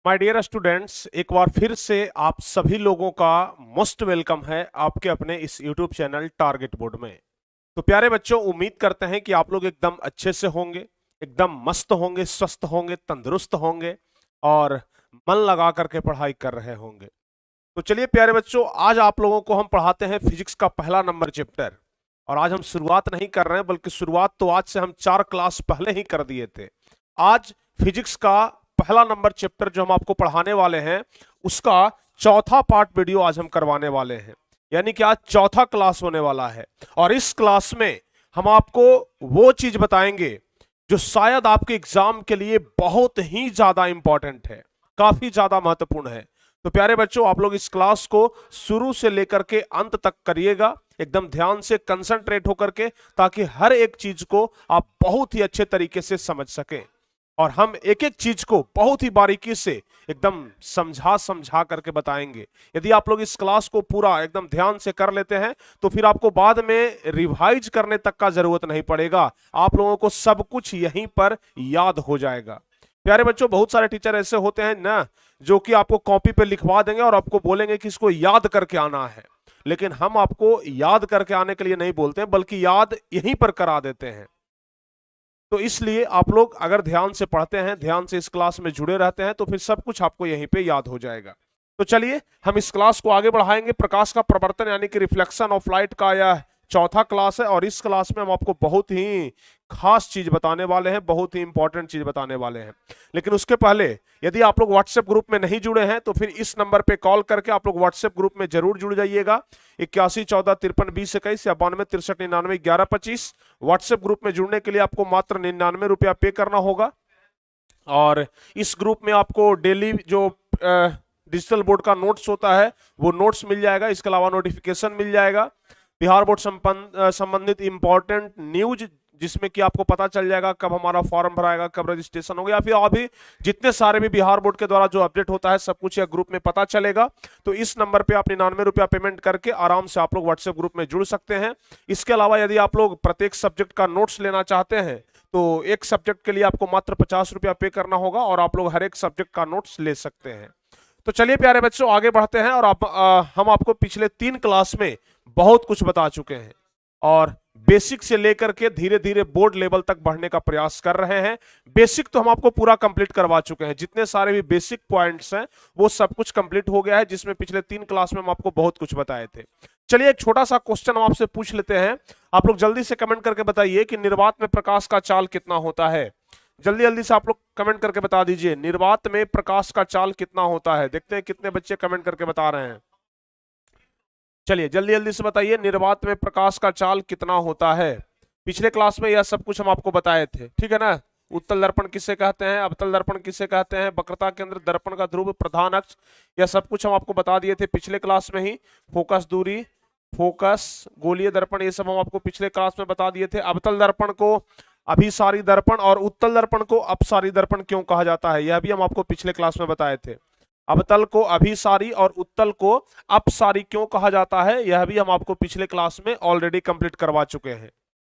My dear students, एक बार फिर से आप सभी लोगों का मोस्ट वेलकम है आपके अपने इस यूट्यूब चैनल टारगेट बोर्ड में। तो प्यारे बच्चों, उम्मीद करते हैं कि आप लोग एकदम अच्छे से होंगे, एकदम मस्त होंगे, स्वस्थ होंगे, तंदुरुस्त होंगे और मन लगा करके पढ़ाई कर रहे होंगे। तो चलिए प्यारे बच्चों, आज आप लोगों को हम पढ़ाते हैं फिजिक्स का पहला नंबर चैप्टर। और आज हम शुरुआत नहीं कर रहे हैं, बल्कि शुरुआत तो आज से हम 4 क्लास पहले ही कर दिए थे। आज फिजिक्स का पहला नंबर चैप्टर जो हम आपको पढ़ाने वाले हैं, उसका चौथा पार्ट वीडियो आज हम करवाने वाले हैं। यानी कि आज चौथा क्लास होने वाला है। और इस क्लास में हम आपको वो चीज बताएंगे जो शायद आपके एग्जाम के लिए बहुत ही ज्यादा इंपॉर्टेंट है, काफी ज्यादा महत्वपूर्ण है। तो प्यारे बच्चों, आप लोग इस क्लास को शुरू से लेकर के अंत तक करिएगा, एकदम ध्यान से कंसंट्रेट होकर के, ताकि हर एक चीज को आप बहुत ही अच्छे तरीके से समझ सकें। और हम एक एक चीज को बहुत ही बारीकी से एकदम समझा समझा करके बताएंगे। यदि आप लोग इस क्लास को पूरा एकदम ध्यान से कर लेते हैं तो फिर आपको बाद में रिवाइज करने तक का जरूरत नहीं पड़ेगा। आप लोगों को सब कुछ यहीं पर याद हो जाएगा। प्यारे बच्चों, बहुत सारे टीचर ऐसे होते हैं ना, जो कि आपको कॉपी पे लिखवा देंगे और आपको बोलेंगे कि इसको याद करके आना है। लेकिन हम आपको याद करके आने के लिए नहीं बोलते हैं, बल्कि याद यहीं पर करा देते हैं। तो इसलिए आप लोग अगर ध्यान से पढ़ते हैं, ध्यान से इस क्लास में जुड़े रहते हैं, तो फिर सब कुछ आपको यहीं पे याद हो जाएगा। तो चलिए हम इस क्लास को आगे बढ़ाएंगे। प्रकाश का प्रवर्तन यानी कि रिफ्लेक्शन ऑफ लाइट का यह चौथा क्लास है। और इस क्लास में हम आपको बहुत ही खास चीज बताने वाले हैं, बहुत ही इंपॉर्टेंट चीज बताने वाले हैं। लेकिन उसके पहले, यदि आप लोग व्हाट्सएप ग्रुप में नहीं जुड़े हैं तो फिर इस नंबर पे कॉल करके आप लोग व्हाट्सएप ग्रुप में जरूर जुड़ जाइएगा। 81 14 53 20 21 या 92 63 99 11 25। व्हाट्सएप ग्रुप में जुड़ने के लिए आपको मात्र 99 रुपया पे करना होगा। और इस ग्रुप में आपको डेली जो डिजिटल बोर्ड का नोट्स होता है वो नोट्स मिल जाएगा। इसके अलावा नोटिफिकेशन मिल जाएगा, बिहार बोर्ड संबंधित इंपॉर्टेंट न्यूज, जिसमें कि आपको पता चल जाएगा कब हमारा फॉर्म भराएगा, कब रजिस्ट्रेशन होगा, या फिर अभी जितने सारे भी बिहार बोर्ड के द्वारा जो अपडेट होता है सब कुछ यह ग्रुप में पता चलेगा। तो इस नंबर पे आप 99 रुपया पेमेंट करके आराम से आप लोग व्हाट्सएप ग्रुप में जुड़ सकते हैं। इसके अलावा यदि आप लोग प्रत्येक सब्जेक्ट का नोट्स लेना चाहते हैं तो एक सब्जेक्ट के लिए आपको मात्र 50 रुपया पे करना होगा और आप लोग हर एक सब्जेक्ट का नोट्स ले सकते हैं। तो चलिए प्यारे बच्चों, आगे बढ़ते हैं। और हम आपको पिछले 3 क्लास में बहुत कुछ बता चुके हैं और बेसिक से लेकर के धीरे धीरे बोर्ड लेवल तक बढ़ने का प्रयास कर रहे हैं। बेसिक तो हम आपको पूरा कंप्लीट करवा चुके हैं, जितने सारे भी बेसिक पॉइंट्स हैं वो सब कुछ कंप्लीट हो गया है, जिसमें पिछले 3 क्लास में हम आपको बहुत कुछ बताए थे। चलिए एक छोटा सा क्वेश्चन हम आपसे पूछ लेते हैं। आप लोग जल्दी से कमेंट करके बताइए कि निर्वात में प्रकाश का चाल कितना होता है। जल्दी जल्दी से आप लोग कमेंट करके बता दीजिए, निर्वात में प्रकाश का चाल कितना होता है। देखते हैं कितने बच्चे कमेंट करके बता रहे हैं। चलिए जल्दी जल्दी से बताइए, निर्वात में प्रकाश का चाल कितना होता है। पिछले क्लास में यह सब कुछ हम आपको बताए थे, ठीक है ना। उत्तल दर्पण किसे कहते हैं, अवतल दर्पण किसे कहते हैं, वक्रता केंद्र, दर्पण का ध्रुव, प्रधान अक्ष, यह सब कुछ हम आपको बता दिए थे पिछले क्लास में ही। फोकस दूरी, फोकस, गोलीय दर्पण, ये सब हम आपको पिछले क्लास में बता दिए थे। अवतल दर्पण को अभिसारी दर्पण और उत्तल दर्पण को अपसारी दर्पण क्यों कहा जाता है, यह भी हम आपको पिछले क्लास में बताए थे। अवतल को अभिसारी और उत्तल को अपसारी क्यों कहा जाता है, यह भी हम आपको पिछले क्लास में ऑलरेडी कंप्लीट करवा चुके हैं,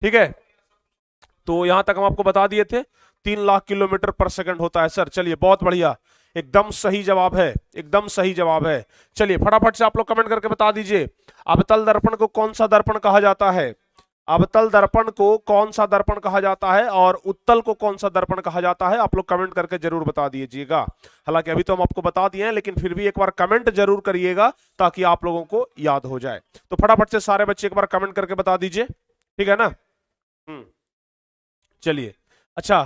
ठीक है। तो यहां तक हम आपको बता दिए थे 3 लाख किलोमीटर पर सेकंड होता है सर। चलिए बहुत बढ़िया, एकदम सही जवाब है, एकदम सही जवाब है। चलिए फटाफट से आप लोग कमेंट करके बता दीजिए, अवतल दर्पण को कौन सा दर्पण कहा जाता है। अवतल दर्पण को कौन सा दर्पण कहा जाता है और उत्तल को कौन सा दर्पण कहा जाता है, आप लोग कमेंट करके जरूर बता दीजिएगा। हालांकि अभी तो हम आपको बता दिए हैं, लेकिन फिर भी एक बार कमेंट जरूर करिएगा ताकि आप लोगों को याद हो जाए। तो फटाफट से सारे बच्चे एक बार कमेंट करके बता दीजिए, ठीक है ना। चलिए अच्छा,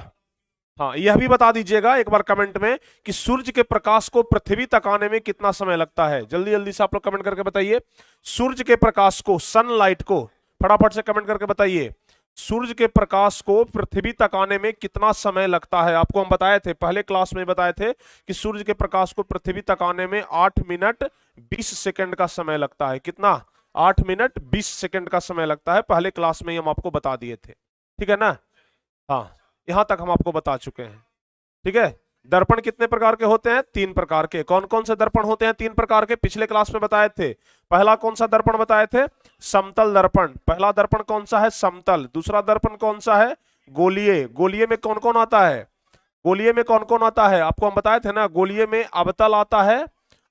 हाँ यह भी बता दीजिएगा एक बार कमेंट में कि सूर्य के प्रकाश को पृथ्वी तक आने में कितना समय लगता है। जल्दी जल्दी से आप लोग कमेंट करके बताइए, सूर्य के प्रकाश को, सनलाइट को, फटाफट से कमेंट करके बताइए, सूर्य के प्रकाश को पृथ्वी तक आने में कितना समय लगता है। आपको हम बताए थे, पहले क्लास में बताए थे कि सूर्य के प्रकाश को पृथ्वी तक आने में 8 मिनट 20 सेकंड का समय लगता है। कितना? 8 मिनट 20 सेकंड का समय लगता है, पहले क्लास में ही हम आपको बता दिए थे, ठीक है ना। हाँ यहां तक हम आपको बता चुके हैं, ठीक है। दर्पण कितने प्रकार के होते हैं? 3 प्रकार के। कौन कौन से दर्पण होते हैं 3 प्रकार के? पिछले क्लास में बताए थे। पहला कौन सा दर्पण बताए थे? समतल दर्पण। पहला दर्पण कौन सा है? समतल। दूसरा दर्पण कौन सा है? गोलीय। गोलीय में कौन कौन आता है? गोलीय में कौन कौन आता है? आपको हम बताए थे ना, गोलीय में अवतल आता है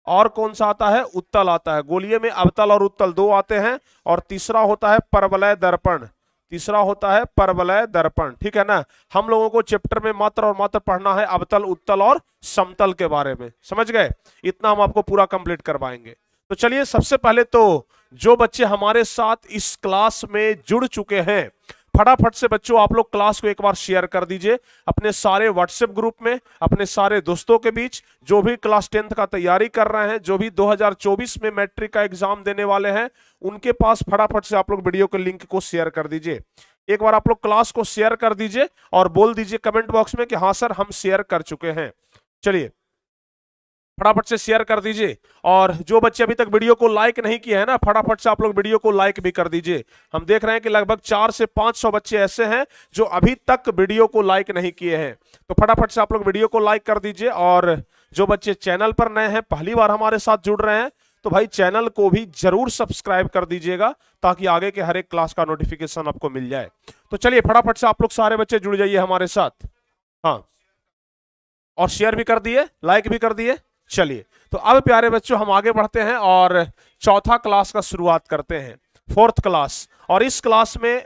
और कौन सा आता है? उत्तल आता है। गोलीय में अवतल और उत्तल दो आते हैं, और तीसरा होता है परवलय दर्पण। तीसरा होता है परवलय दर्पण, ठीक है ना। हम लोगों को चैप्टर में मात्र और मात्र पढ़ना है अवतल, उत्तल और समतल के बारे में, समझ गए? इतना हम आपको पूरा कंप्लीट करवाएंगे। तो चलिए, सबसे पहले तो जो बच्चे हमारे साथ इस क्लास में जुड़ चुके हैं, फटाफट से बच्चों आप लोग क्लास को एक बार शेयर कर दीजिए अपने सारे व्हाट्सएप ग्रुप में, अपने सारे दोस्तों के बीच। जो भी क्लास 10th का तैयारी कर रहे हैं, जो भी 2024 में मैट्रिक का एग्जाम देने वाले हैं, उनके पास फटाफट से आप लोग वीडियो के लिंक को शेयर कर दीजिए। एक बार आप लोग क्लास को शेयर कर दीजिए और बोल दीजिए कमेंट बॉक्स में कि हाँ सर हम शेयर कर चुके हैं। चलिए फटाफट से शेयर कर दीजिए। और जो बच्चे अभी तक वीडियो को लाइक नहीं किए हैं ना, फटाफट से आप लोग वीडियो को लाइक भी कर दीजिए। हम देख रहे हैं कि लगभग 400 से 500 बच्चे ऐसे हैं जो अभी तक वीडियो को लाइक नहीं किए हैं। तो फटाफट से आप लोग वीडियो को लाइक कर दीजिए। और जो बच्चे चैनल पर नए हैं, पहली बार हमारे साथ जुड़ रहे हैं, तो भाई चैनल को भी जरूर सब्सक्राइब कर दीजिएगा ताकि आगे के हर एक क्लास का नोटिफिकेशन आपको मिल जाए। तो चलिए फटाफट से आप लोग सारे बच्चे जुड़ जाइए हमारे साथ। हाँ, और शेयर भी कर दिए, लाइक भी कर दिए। चलिए, तो अब प्यारे बच्चों हम आगे बढ़ते हैं और चौथा क्लास का शुरुआत करते हैं, फोर्थ क्लास। और इस क्लास में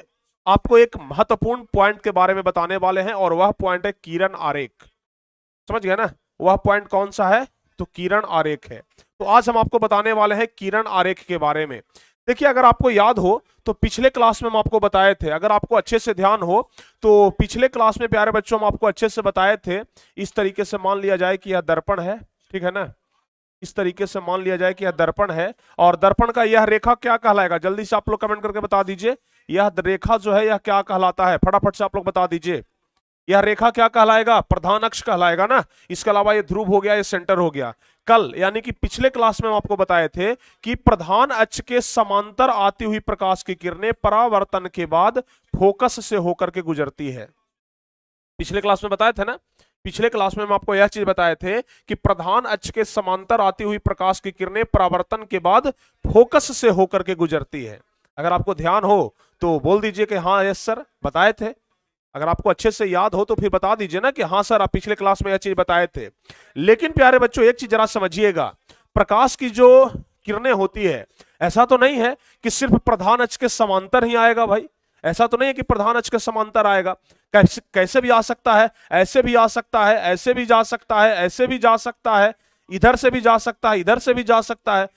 आपको एक महत्वपूर्ण पॉइंट के बारे में बताने वाले हैं, और वह पॉइंट है किरण आरेख। समझ गए ना? वह पॉइंट कौन सा है? तो किरण आरेख है। तो आज हम आपको बताने वाले हैं किरण आरेख के बारे में। देखिए, अगर आपको याद हो तो पिछले क्लास में हम आपको बताए थे, अगर आपको अच्छे से ध्यान हो तो पिछले क्लास में प्यारे बच्चों हम आपको अच्छे से बताए थे। इस तरीके से मान लिया जाए कि यह दर्पण है, ठीक है ना। इस तरीके से मान लिया जाए कि यह दर्पण है, और दर्पण का यह रेखा क्या कहलाएगा? जल्दी से आप लोग कमेंट करके बता दीजिए। यह रेखा जो है यह क्या कहलाता है? फटाफट से आप लोग बता दीजिए। यह रेखा क्या कहलाएगा? प्रधान अक्ष कहलाएगा ना। इसके अलावा ये ध्रुव हो गया, ये सेंटर हो गया। कल यानी कि पिछले क्लास में हम आपको बताए थे कि प्रधान अक्ष के समांतर आती हुई प्रकाश की किरणें परावर्तन के बाद फोकस से होकर के गुजरती है। पिछले क्लास में बताए थे ना, पिछले क्लास में हम आपको यह चीज बताए थे कि प्रधान अक्ष के समांतर आती हुई प्रकाश की किरणें परावर्तन के बाद फोकस से होकर के गुजरती है। अगर आपको ध्यान हो तो बोल दीजिए कि हाँ यस सर बताए थे। अगर आपको अच्छे से याद हो तो फिर बता दीजिए ना कि हाँ सर आप पिछले क्लास में यह चीज बताए थे। लेकिन प्यारे बच्चों एक चीज जरा समझिएगा, प्रकाश की जो किरणें होती है, ऐसा तो नहीं है कि सिर्फ प्रधान अक्ष के समांतर ही आएगा भाई। ऐसा तो नहीं है कि प्रधान अक्ष के समांतर आएगा। कैसे भी आ सकता है, ऐसे भी आ सकता है, ऐसे भी जा सकता है, ऐसे भी जा सकता है, इधर से भी जा सकता है, इधर से भी जा सकता है।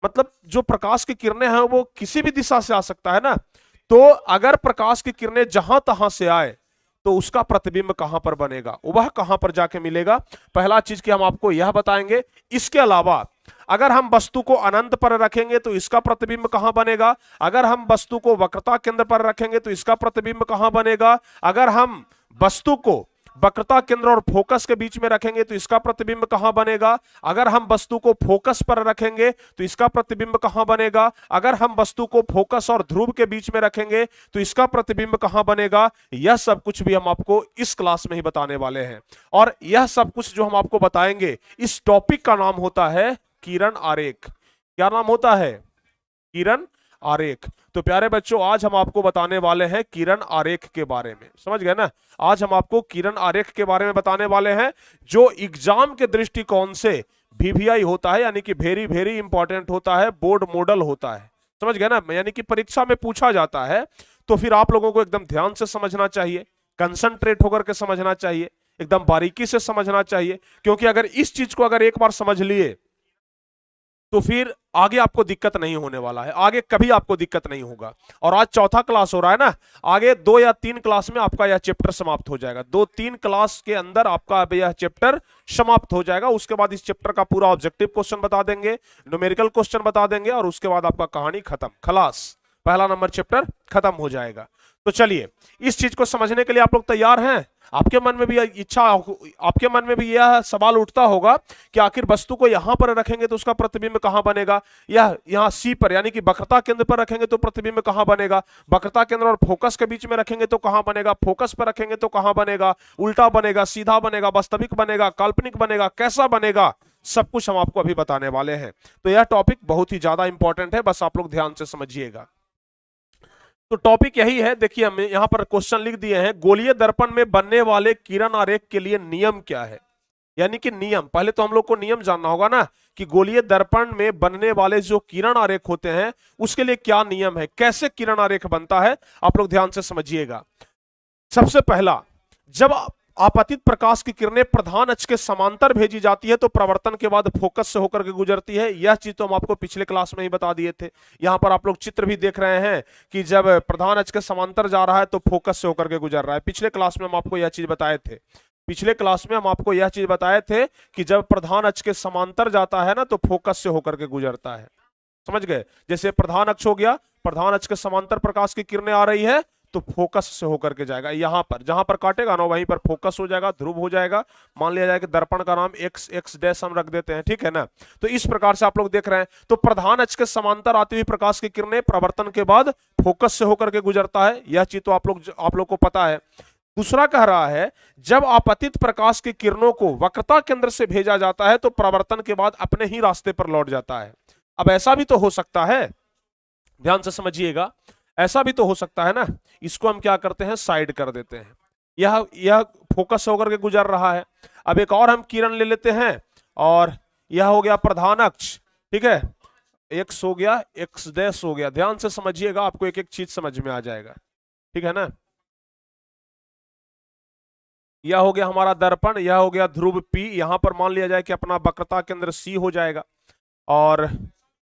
मतलब जो प्रकाश की किरणें हैं वो किसी भी दिशा से आ सकता है ना। तो अगर प्रकाश की किरणें जहां तहां से आए तो उसका प्रतिबिंब कहां पर बनेगा, वह कहां पर जाके मिलेगा? पहला चीज की हम आपको यह बताएंगे। इसके अलावा अगर हम वस्तु को अनंत पर रखेंगे तो इसका प्रतिबिंब कहां बनेगा? अगर हम वस्तु को वक्रता केंद्र पर रखेंगे तो इसका प्रतिबिंब कहां बनेगा? अगर हम वस्तु को वक्रता केंद्र और फोकस के बीच में रखेंगे तो इसका प्रतिबिंब कहां बनेगा? अगर हम वस्तु को फोकस पर रखेंगे तो इसका प्रतिबिंब कहां बनेगा? अगर हम वस्तु को फोकस और ध्रुव के बीच में रखेंगे तो इसका प्रतिबिंब कहां बनेगा? यह सब कुछ भी हम आपको इस क्लास में ही बताने वाले हैं। और यह सब कुछ जो हम आपको बताएंगे, इस टॉपिक का नाम होता है किरण आरेख। क्या नाम होता है? किरण आरेख। तो प्यारे बच्चों आज हम आपको बताने वाले हैं किरण आरेख के बारे में। समझ गए ना? आज हम आपको किरण आरेख के बारे में बताने वाले हैं, जो एग्जाम के दृष्टिकोण से VVI होता है, यानी कि वेरी वेरी इंपॉर्टेंट होता है, बोर्ड मॉडल होता है। समझ गए ना? यानी कि परीक्षा में पूछा जाता है तो फिर आप लोगों को एकदम ध्यान से समझना चाहिए, कंसंट्रेट होकर के समझना चाहिए, एकदम बारीकी से समझना चाहिए। क्योंकि अगर इस चीज को अगर एक बार समझ लिए तो फिर आगे आपको दिक्कत नहीं होने वाला है, आगे कभी आपको दिक्कत नहीं होगा। और आज चौथा क्लास हो रहा है ना, आगे 2 या 3 क्लास में आपका यह चैप्टर समाप्त हो जाएगा। 2-3 क्लास के अंदर आपका यह चैप्टर समाप्त हो जाएगा। उसके बाद इस चैप्टर का पूरा ऑब्जेक्टिव क्वेश्चन बता देंगे, न्यूमेरिकल क्वेश्चन बता देंगे, और उसके बाद आपका कहानी खत्म, खलास, पहला नंबर चैप्टर खत्म हो जाएगा। तो चलिए, इस चीज को समझने के लिए आप लोग तैयार हैं? आपके मन में भी इच्छा, आपके मन में भी यह सवाल उठता होगा कि आखिर वस्तु को यहां पर रखेंगे तो उसका प्रतिबिंब कहां बनेगा, या यहां सी पर यानी कि वक्रता केंद्र पर रखेंगे तो प्रतिबिंब कहां बनेगा, वक्रता केंद्र और फोकस के बीच में रखेंगे तो कहां बनेगा, फोकस पर रखेंगे तो कहां बनेगा, उल्टा बनेगा, सीधा बनेगा, वास्तविक बनेगा, काल्पनिक बनेगा, कैसा बनेगा, सब कुछ हम आपको अभी बताने वाले हैं। तो यह टॉपिक बहुत ही ज्यादा इंपॉर्टेंट है, बस आप लोग ध्यान से समझिएगा। तो टॉपिक यही है, देखिए हम यहां पर क्वेश्चन लिख दिए हैं, गोलीय दर्पण में बनने वाले किरण आरेख के लिए नियम क्या है। यानी कि नियम, पहले तो हम लोग को नियम जानना होगा ना कि गोलीय दर्पण में बनने वाले जो किरण आरेख होते हैं उसके लिए क्या नियम है, कैसे किरण आरेख बनता है, आप लोग ध्यान से समझिएगा। सबसे पहला, जब आपतित प्रकाश की किरणें प्रधान अक्ष के समांतर भेजी जाती है तो प्रवर्तन के बाद फोकस से होकर के गुजरती है। यह चीज तो हम आपको पिछले क्लास में ही बता दिए थे। यहां पर आप लोग चित्र भी देख रहे हैं कि जब प्रधान अक्ष के समांतर जा रहा है तो फोकस से होकर के गुजर रहा है। पिछले क्लास में हम आपको यह चीज बताए थे, पिछले क्लास में हम आपको यह चीज बताए थे कि जब प्रधान अक्ष के समांतर जाता है ना तो फोकस से होकर के गुजरता है। समझ गए? जैसे प्रधान अक्ष हो गया, प्रधान अक्ष के समांतर प्रकाश की किरणें आ रही है तो फोकस से होकर के जाएगा, यहां पर जहां पर काटेगा ना वहीं पर फोकस हो जाएगा, ध्रुव हो जाएगा। मान लिया जाए कि दर्पण का नाम एक्स डैश हम रख देते हैं, ठीक है ना। तो इस प्रकार से आप लोग देख रहे हैं, तो प्रधान अक्ष के समांतर आती हुई प्रकाश की किरणें प्रवर्तन के बाद फोकस से होकर के गुजरता है। यह चीज तो आप लोग को पता है। दूसरा कह रहा है, जब आपतित प्रकाश की किरणों को वक्रता केंद्र से भेजा जाता है तो प्रवर्तन के बाद अपने ही रास्ते पर लौट जाता है। अब ऐसा भी तो हो सकता है, ध्यान से समझिएगा, ऐसा भी तो हो सकता है ना। इसको हम क्या करते हैं, साइड कर देते हैं। यह फोकस होकर के गुजर रहा है। अब एक और हम किरण ले लेते हैं और यह हो गया प्रधान अक्ष, ठीक है, एक्स हो गया, एक्स डैश हो गया। ध्यान से समझिएगा, आपको एक एक चीज समझ में आ जाएगा, ठीक है ना। यह हो गया हमारा दर्पण, यह हो गया ध्रुव P। यहां पर मान लिया जाए कि अपना वक्रता केंद्र C हो जाएगा, और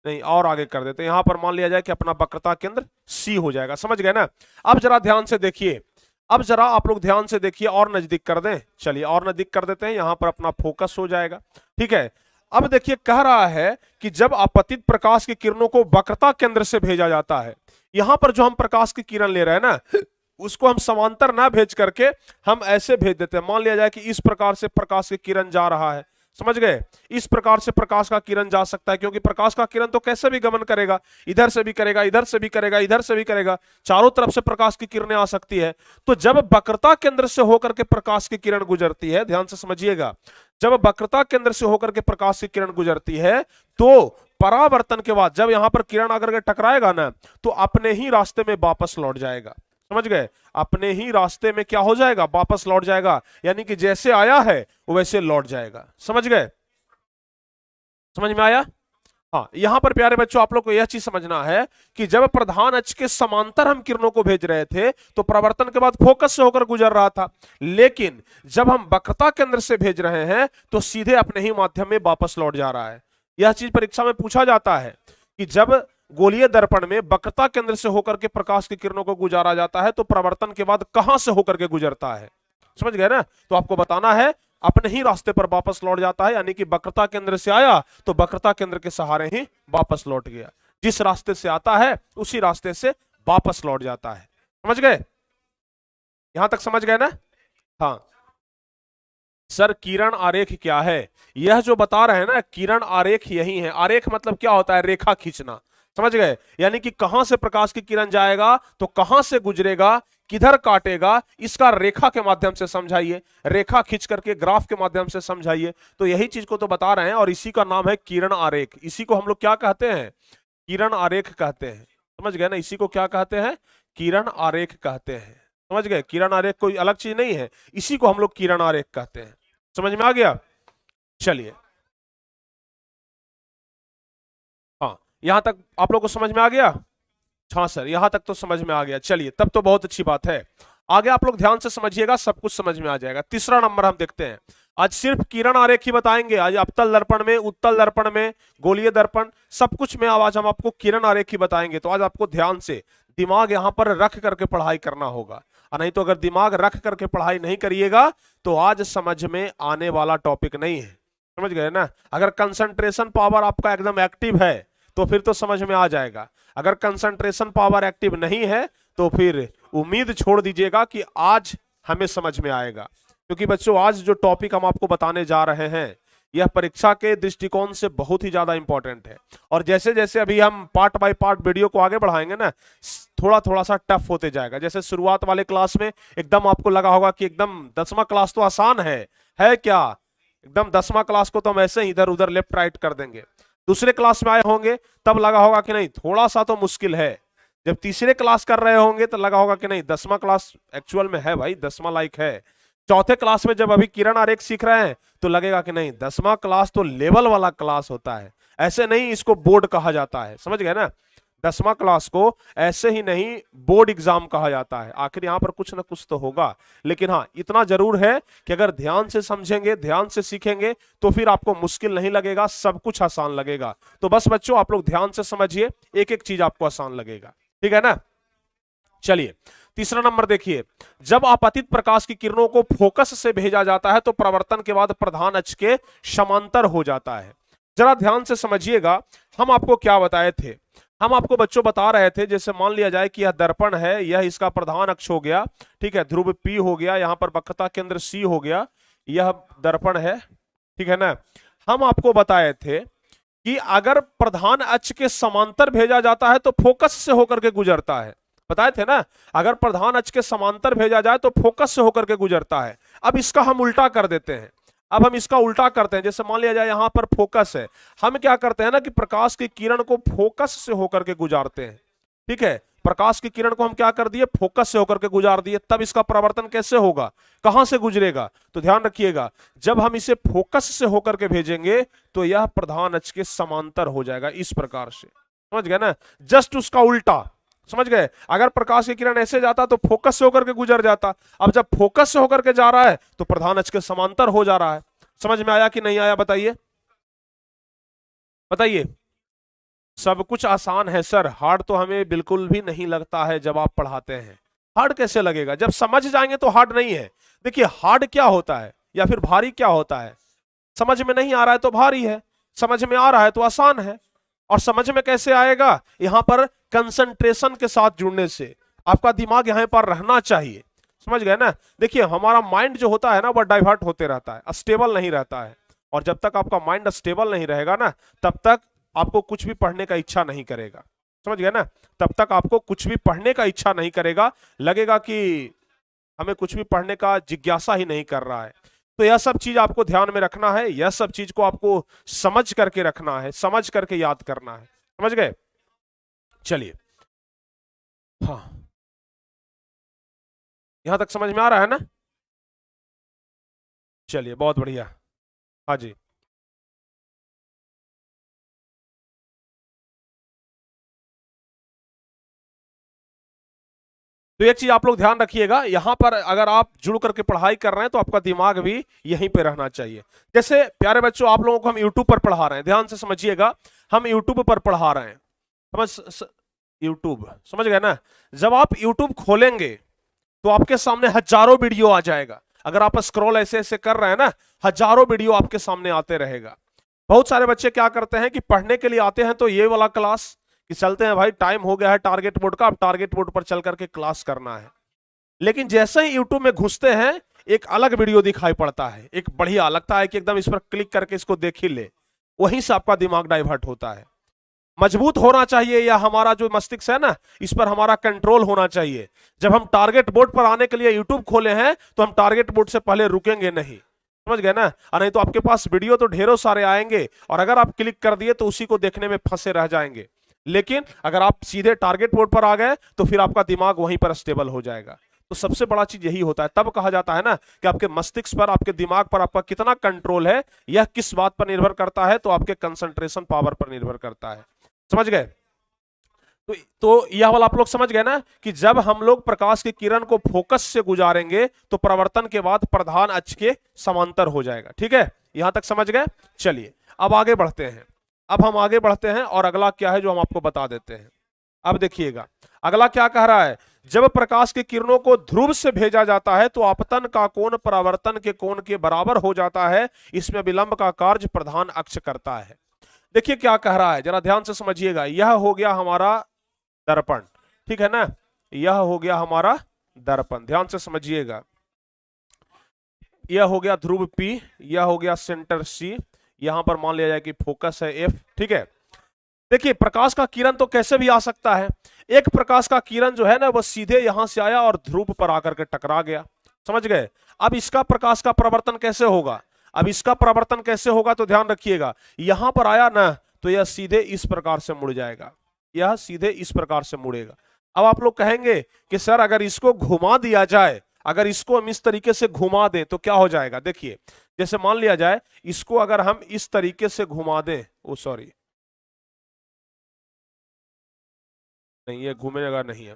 नहीं और आगे कर देते हैं, यहां पर मान लिया जाए कि अपना वक्रता केंद्र C हो जाएगा। समझ गए ना। अब जरा ध्यान से देखिए, अब जरा आप लोग ध्यान से देखिए, और नजदीक कर दें, चलिए और नजदीक कर देते हैं, यहां पर अपना फोकस हो जाएगा, ठीक है। अब देखिए कह रहा है कि जब आपतित प्रकाश की किरणों को वक्रता केंद्र से भेजा जाता है, यहां पर जो हम प्रकाश की किरण ले रहे हैं ना उसको हम समांतर ना भेज करके हम ऐसे भेज देते हैं। मान लिया जाए कि इस प्रकार से प्रकाश की किरण जा रहा है, समझ गए, इस प्रकार से प्रकाश का किरण जा सकता है, क्योंकि प्रकाश का किरण तो कैसे भी गमन करेगा, इधर से भी करेगा, इधर से भी करेगा, इधर से भी करेगा, चारों तरफ से प्रकाश की किरणें आ सकती है। तो जब वक्रता केंद्र से होकर के प्रकाश की किरण गुजरती है, ध्यान से समझिएगा, जब वक्रता केंद्र से होकर के प्रकाश की किरण गुजरती है तो परावर्तन के बाद जब यहां पर किरण आकर के टकराएगा ना तो अपने ही रास्ते में वापस लौट जाएगा। समझ गए, अपने ही रास्ते में क्या हो जाएगा, वापस लौट जाएगा, यानी कि जैसे आया है वो वैसे लौट जाएगा। समझ गए, समझ में आया। हाँ, यहां पर प्यारे बच्चों आप लोग को यह चीज समझना है कि जब प्रधान अक्ष के समांतर हम किरणों को भेज रहे थे तो प्रवर्तन के बाद फोकस से होकर गुजर रहा था, लेकिन जब हम वक्रता केंद्र से भेज रहे हैं तो सीधे अपने ही माध्यम में वापस लौट जा रहा है। यह चीज परीक्षा में पूछा जाता है कि जब गोलीय दर्पण में वक्रता केंद्र से होकर के प्रकाश की किरणों को गुजारा जाता है तो प्रवर्तन के बाद कहां से होकर के गुजरता है। समझ गए ना। तो आपको बताना है अपने ही रास्ते पर वापस लौट जाता है, यानी कि वक्रता केंद्र से आया तो वक्रता केंद्र के सहारे ही वापस लौट गया, जिस रास्ते से आता है उसी रास्ते से वापस लौट जाता है। समझ गए, यहां तक समझ गए ना। हाँ सर, किरण आरेख क्या है, यह जो बता रहे हैं ना किरण आरेख यही है। आरेख मतलब क्या होता है, रेखा खींचना। समझ गए, यानी कि कहां से प्रकाश की किरण जाएगा तो कहां से गुजरेगा, किधर काटेगा, इसका रेखा के माध्यम से समझाइए, रेखा खींच करके ग्राफ के माध्यम से समझाइए। तो यही चीज को तो बता रहे हैं और इसी का नाम है किरण आरेख। इसी को हम लोग क्या कहते हैं, किरण आरेख कहते हैं। समझ गए ना, इसी को क्या कहते हैं, किरण आरेख कहते हैं। समझ गए, किरण आरेख कोई अलग चीज नहीं है, इसी को हम लोग किरण आरेख कहते हैं। समझ में आ गया। चलिए, हाँ यहां तक आप लोग को समझ में आ गया। हाँ सर, यहां तक तो समझ में आ गया। चलिए, तब तो बहुत अच्छी बात है। आगे आप लोग ध्यान से समझिएगा, सब कुछ समझ में आ जाएगा। तीसरा नंबर हम देखते हैं। आज सिर्फ किरण आरेख ही बताएंगे। आज अवतल दर्पण में, उत्तल दर्पण में, गोलीय दर्पण, सब कुछ में आज हम आपको किरण आरेख ही बताएंगे। तो आज आपको ध्यान से दिमाग यहां पर रख करके पढ़ाई करना होगा, और नहीं तो अगर दिमाग रख करके पढ़ाई नहीं करिएगा तो आज समझ में आने वाला टॉपिक नहीं है। समझ गए ना। अगर कंसंट्रेशन पावर आपका एकदम एक्टिव है तो फिर तो समझ में आ जाएगा। अगर कंसंट्रेशन पावर एक्टिव नहीं है तो फिर उम्मीद छोड़ दीजिएगा कि आज हमें समझ में आएगा। क्योंकि बच्चों आज जो टॉपिक हम आपको बताने जा रहे हैं यह परीक्षा के दृष्टिकोण से बहुत ही ज्यादा इंपॉर्टेंट है। और जैसे जैसे अभी हम पार्ट बाय पार्ट वीडियो को आगे बढ़ाएंगे ना, थोड़ा थोड़ा सा टफ होते जाएगा। जैसे शुरुआत वाले क्लास में एकदम आपको लगा होगा कि एकदम 10वां क्लास तो आसान है क्या, एकदम 10वां क्लास को तो हम ऐसे ही इधर उधर लेफ्ट राइट कर देंगे। दूसरे क्लास में आए होंगे तब लगा होगा कि नहीं थोड़ा सा तो मुश्किल है, जब तीसरे क्लास कर रहे होंगे तो लगा होगा कि नहीं 10वां क्लास एक्चुअल में है भाई, 10वां लाइक है। चौथे क्लास में जब अभी किरण आरेख सीख रहे हैं तो लगेगा कि नहीं 10वां क्लास तो लेवल वाला क्लास होता है, ऐसे नहीं इसको बोर्ड कहा जाता है, समझ गए ना। 10वां क्लास को ऐसे ही नहीं बोर्ड एग्जाम कहा जाता है। आखिर यहां पर कुछ ना कुछ तो होगा, लेकिन हाँ इतना जरूर है कि अगर ध्यान से समझेंगे, ध्यान से सीखेंगे तो फिर आपको मुश्किल नहीं लगेगा, सब कुछ आसान लगेगा। तो बस बच्चों आप लोग ध्यान से समझिए, एक एक चीज आपको आसान लगेगा, ठीक है ना। चलिए तीसरा नंबर देखिए, जब आपतित प्रकाश की किरणों को फोकस से भेजा जाता है तो परावर्तन के बाद प्रधान अक्ष के समांतर हो जाता है। जरा ध्यान से समझिएगा, हम आपको क्या बताए थे, हम आपको बच्चों बता रहे थे जैसे मान लिया जाए कि यह दर्पण है, यह इसका प्रधान अक्ष हो गया, ठीक है, ध्रुव P हो गया, यहां पर वक्रता केंद्र C हो गया, यह दर्पण है, ठीक है ना। हम आपको बताए थे कि अगर प्रधान अक्ष के समांतर भेजा जाता है तो फोकस से होकर के गुजरता है, बताए थे ना। अगर प्रधान अक्ष के समांतर भेजा जाए तो फोकस से होकर के गुजरता है। अब इसका हम उल्टा कर देते हैं, अब हम इसका उल्टा करते हैं, जैसे मान लिया जाए यहां पर फोकस है, हम क्या करते हैं ना कि प्रकाश की किरण को फोकस से होकर के गुजारते हैं, ठीक है। प्रकाश की किरण को हम क्या कर दिए, फोकस से होकर के गुजार दिए, तब इसका परावर्तन कैसे होगा, कहां से गुजरेगा, तो ध्यान रखिएगा जब हम इसे फोकस से होकर के भेजेंगे तो यह प्रधान अक्ष के समांतर हो जाएगा, इस प्रकार से, समझ गए ना। जस्ट उसका उल्टा, समझ गए। अगर प्रकाश की किरण ऐसे जाता तो फोकस से होकर के गुजर जाता, अब जब फोकस से होकर के जा रहा है तो प्रधान अक्ष के समांतर हो जा रहा है। समझ में आया कि नहीं आया, बताइए बताइए। सब कुछ आसान है सर, हार्ड तो हमें बिल्कुल भी नहीं लगता है जब आप पढ़ाते हैं। हार्ड कैसे लगेगा, जब समझ जाएंगे तो हार्ड नहीं है। देखिए हार्ड क्या होता है या फिर भारी क्या होता है, समझ में नहीं आ रहा है तो भारी है, समझ में आ रहा है तो आसान है। और समझ में कैसे आएगा, यहां पर कंसंट्रेशन के साथ जुड़ने से, आपका दिमाग यहां पर रहना चाहिए, समझ गए ना। देखिए हमारा माइंड जो होता है ना वह डाइवर्ट होते रहता है, स्टेबल नहीं रहता है, और जब तक आपका माइंड स्टेबल नहीं रहेगा ना तब तक आपको कुछ भी पढ़ने का इच्छा नहीं करेगा, समझ गए ना। तब तक आपको कुछ भी पढ़ने का इच्छा नहीं करेगा, लगेगा कि हमें कुछ भी पढ़ने का जिज्ञासा ही नहीं कर रहा है। तो यह सब चीज आपको ध्यान में रखना है, यह सब चीज को आपको समझ करके रखना है, समझ करके याद करना है, समझ गए। चलिए हाँ, यहां तक समझ में आ रहा है ना। चलिए बहुत बढ़िया, हाँ जी। तो एक चीज आप लोग ध्यान रखिएगा, यहां पर अगर आप जुड़ करके पढ़ाई कर रहे हैं तो आपका दिमाग भी यहीं पे रहना चाहिए। जैसे प्यारे बच्चों आप लोगों को हम यूट्यूब पर पढ़ा रहे हैं, ध्यान से समझिएगा, हम यूट्यूब पर पढ़ा रहे हैं, यूट्यूब समझ गए ना। जब आप यूट्यूब खोलेंगे तो आपके सामने हजारों वीडियो आ जाएगा, अगर आप स्क्रॉल ऐसे ऐसे कर रहे हैं ना, हजारों वीडियो आपके सामने आते रहेगा। बहुत सारे बच्चे क्या करते हैं कि पढ़ने के लिए आते हैं तो ये वाला क्लास कि चलते हैं भाई, टाइम हो गया है टारगेट बोर्ड का, अब टारगेट बोर्ड पर चल करके क्लास करना है। लेकिन जैसे ही यूट्यूब में घुसते हैं एक अलग वीडियो दिखाई पड़ता है, एक बढ़िया लगता है कि एकदम इस पर क्लिक करके इसको देख ही ले, वहीं से आपका दिमाग डाइवर्ट होता है। मजबूत होना चाहिए या हमारा जो मस्तिष्क है ना, इस पर हमारा कंट्रोल होना चाहिए। जब हम टारगेट बोर्ड पर आने के लिए यूट्यूब खोले हैं तो हम टारगेट बोर्ड से पहले रुकेंगे नहीं, समझ गए ना। और नहीं तो आपके पास वीडियो तो ढेरों सारे आएंगे और अगर आप क्लिक कर दिए तो उसी को देखने में फंसे रह जाएंगे। लेकिन अगर आप सीधे टारगेट बोर्ड पर आ गए तो फिर आपका दिमाग वहीं पर स्टेबल हो जाएगा। तो सबसे बड़ा चीज यही होता है, तब कहा जाता है ना कि आपके मस्तिष्क पर, आपके दिमाग पर आपका कितना कंट्रोल है, यह किस बात पर निर्भर करता है, तो आपके कंसंट्रेशन पावर पर निर्भर करता है, समझ गए। तो यह वाला आप लोग समझ गए ना कि जब हम लोग प्रकाश की किरण को फोकस से गुजारेंगे तो परावर्तन के बाद प्रधान अक्ष के समांतर हो जाएगा, ठीक है, यहां तक समझ गए। चलिए अब आगे बढ़ते हैं, अब हम आगे बढ़ते हैं और अगला क्या है जो हम आपको बता देते हैं। अब देखिएगा अगला क्या कह रहा है, जब प्रकाश की किरणों को ध्रुव से भेजा जाता है तो आपतन का कोण परावर्तन के कोण के बराबर हो जाता है, इसमें विलंब का कार्य प्रधान अक्ष करता है। देखिए क्या कह रहा है, जरा ध्यान से समझिएगा। यह हो गया हमारा दर्पण, ठीक है ना, यह हो गया हमारा दर्पण, ध्यान से समझिएगा। यह हो गया ध्रुव P, यह हो गया सेंटर C, यहां पर मान लिया जाए कि फोकस है F, ठीक है। देखिए प्रकाश का किरण तो कैसे भी आ सकता है, एक प्रकाश का किरण जो है ना वह सीधे यहां से आया और ध्रुव पर आकर के टकरा गया, समझ गए। अब इसका प्रकाश का प्रवर्तन कैसे होगा, अब इसका प्रवर्तन कैसे होगा तो ध्यान रखिएगा, यहां पर आया ना तो यह सीधे इस प्रकार से मुड़ जाएगा, यह सीधे इस प्रकार से मुड़ेगा। अब आप लोग कहेंगे कि सर अगर इसको घुमा दिया जाए, अगर इसको हम इस तरीके से घुमा दें तो क्या हो जाएगा? देखिए, जैसे मान लिया जाए इसको अगर हम इस तरीके से घुमा दें, ओ सॉरी, नहीं ये घूमेगा नहीं है,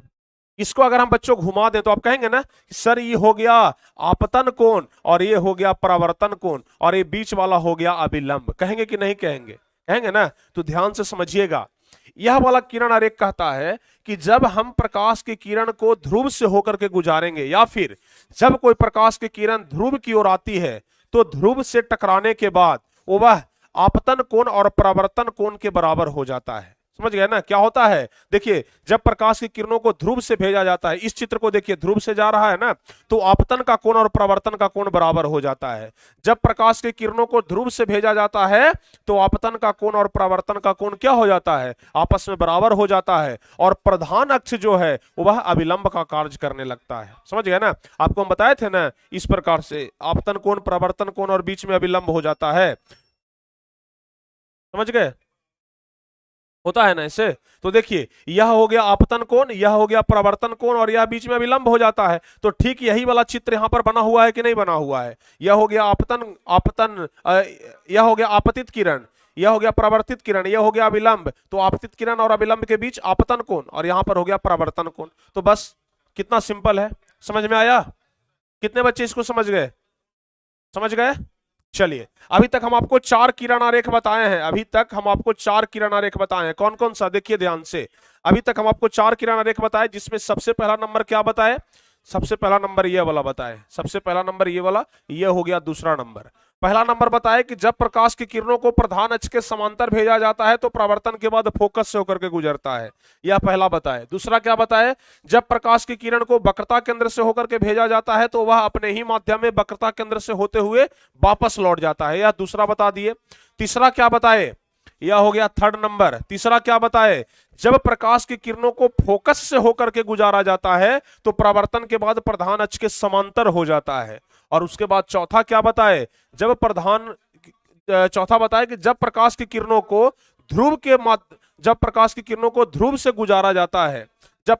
इसको अगर हम बच्चों घुमा दें तो आप कहेंगे ना कि सर ये हो गया आपतन कोण और ये हो गया परावर्तन कोण और ये बीच वाला हो गया अभिलंब। कहेंगे कि नहीं कहेंगे? कहेंगे ना। तो ध्यान से समझिएगा, यह वाला किरण आरेख कहता है कि जब हम प्रकाश की किरण को ध्रुव से होकर के गुजारेंगे या फिर जब कोई प्रकाश की किरण ध्रुव की ओर आती है तो ध्रुव से टकराने के बाद वह आपतन कोण और परावर्तन कोण के बराबर हो जाता है। समझ गए ना क्या होता है? देखिए, जब प्रकाश की किरणों को ध्रुव से भेजा जाता है, इस चित्र को देखिए, ध्रुव से जा रहा है ना, तो आपतन का कोण और परावर्तन का कोण बराबर हो जाता है। जब प्रकाश की किरणों को ध्रुव से भेजा जाता है तो आपतन का कोण और परावर्तन का कोण क्या हो जाता है? आपस में बराबर हो जाता है और प्रधान अक्ष जो है वह अभिलंब का कार्य करने लगता है। समझ गए ना? आपको हम बताए थे ना, इस प्रकार से आपतन कोण, परावर्तन कोण और बीच में अभिलंब हो जाता है। समझ गए? होता है ना ऐसे। तो देखिए, यह हो गया आपतन कोण, यह हो गया परावर्तन कोण और यह बीच में अभिलंब हो जाता है। तो ठीक यही वाला चित्र यहां पर बना हुआ है कि नहीं बना हुआ है? यह हो गया आपतन आपतन यह हो गया आपतित किरण, यह हो गया परावर्तित किरण, यह हो गया अभिलंब। तो आपतित किरण और अभिलंब के बीच आपतन कोण और यहां पर हो गया परावर्तन कोण। तो बस कितना सिंपल है, समझ में आया? कितने बच्चे इसको समझ गए? समझ गए? चलिए, अभी तक हम आपको 4 किरण आरेख बताए हैं, अभी तक हम आपको 4 किरण आरेख बताए हैं। कौन कौन सा? देखिए ध्यान से, अभी तक हम आपको 4 किरण आरेख बताए, जिसमें सबसे पहला नंबर क्या बताए? सबसे पहला नंबर ये वाला बताए, सबसे पहला नंबर ये वाला, ये हो गया दूसरा नंबर। पहला नंबर बताए कि जब प्रकाश की किरणों को प्रधान अक्ष के समांतर भेजा जाता है तो परावर्तन के बाद फोकस से होकर के गुजरता है, यह पहला बताए। दूसरा क्या बताए? जब प्रकाश की किरण को वक्रता केंद्र से होकर के भेजा जाता है तो वह अपने ही माध्यम में वक्रता केंद्र से होते हुए वापस लौट जाता है, यह दूसरा बता दिए। तीसरा क्या बताए? यह हो गया थर्ड नंबर। तीसरा क्या बताए? जब प्रकाश की किरणों को फोकस से होकर के गुजारा जाता है तो परावर्तन के बाद प्रधान अक्ष के समांतर हो जाता है। और उसके बाद चौथा क्या बताए? चौथा बताए कि जब प्रकाश की किरणों को जब प्रकाश की किरणों को ध्रुव से गुजारा जाता है, जब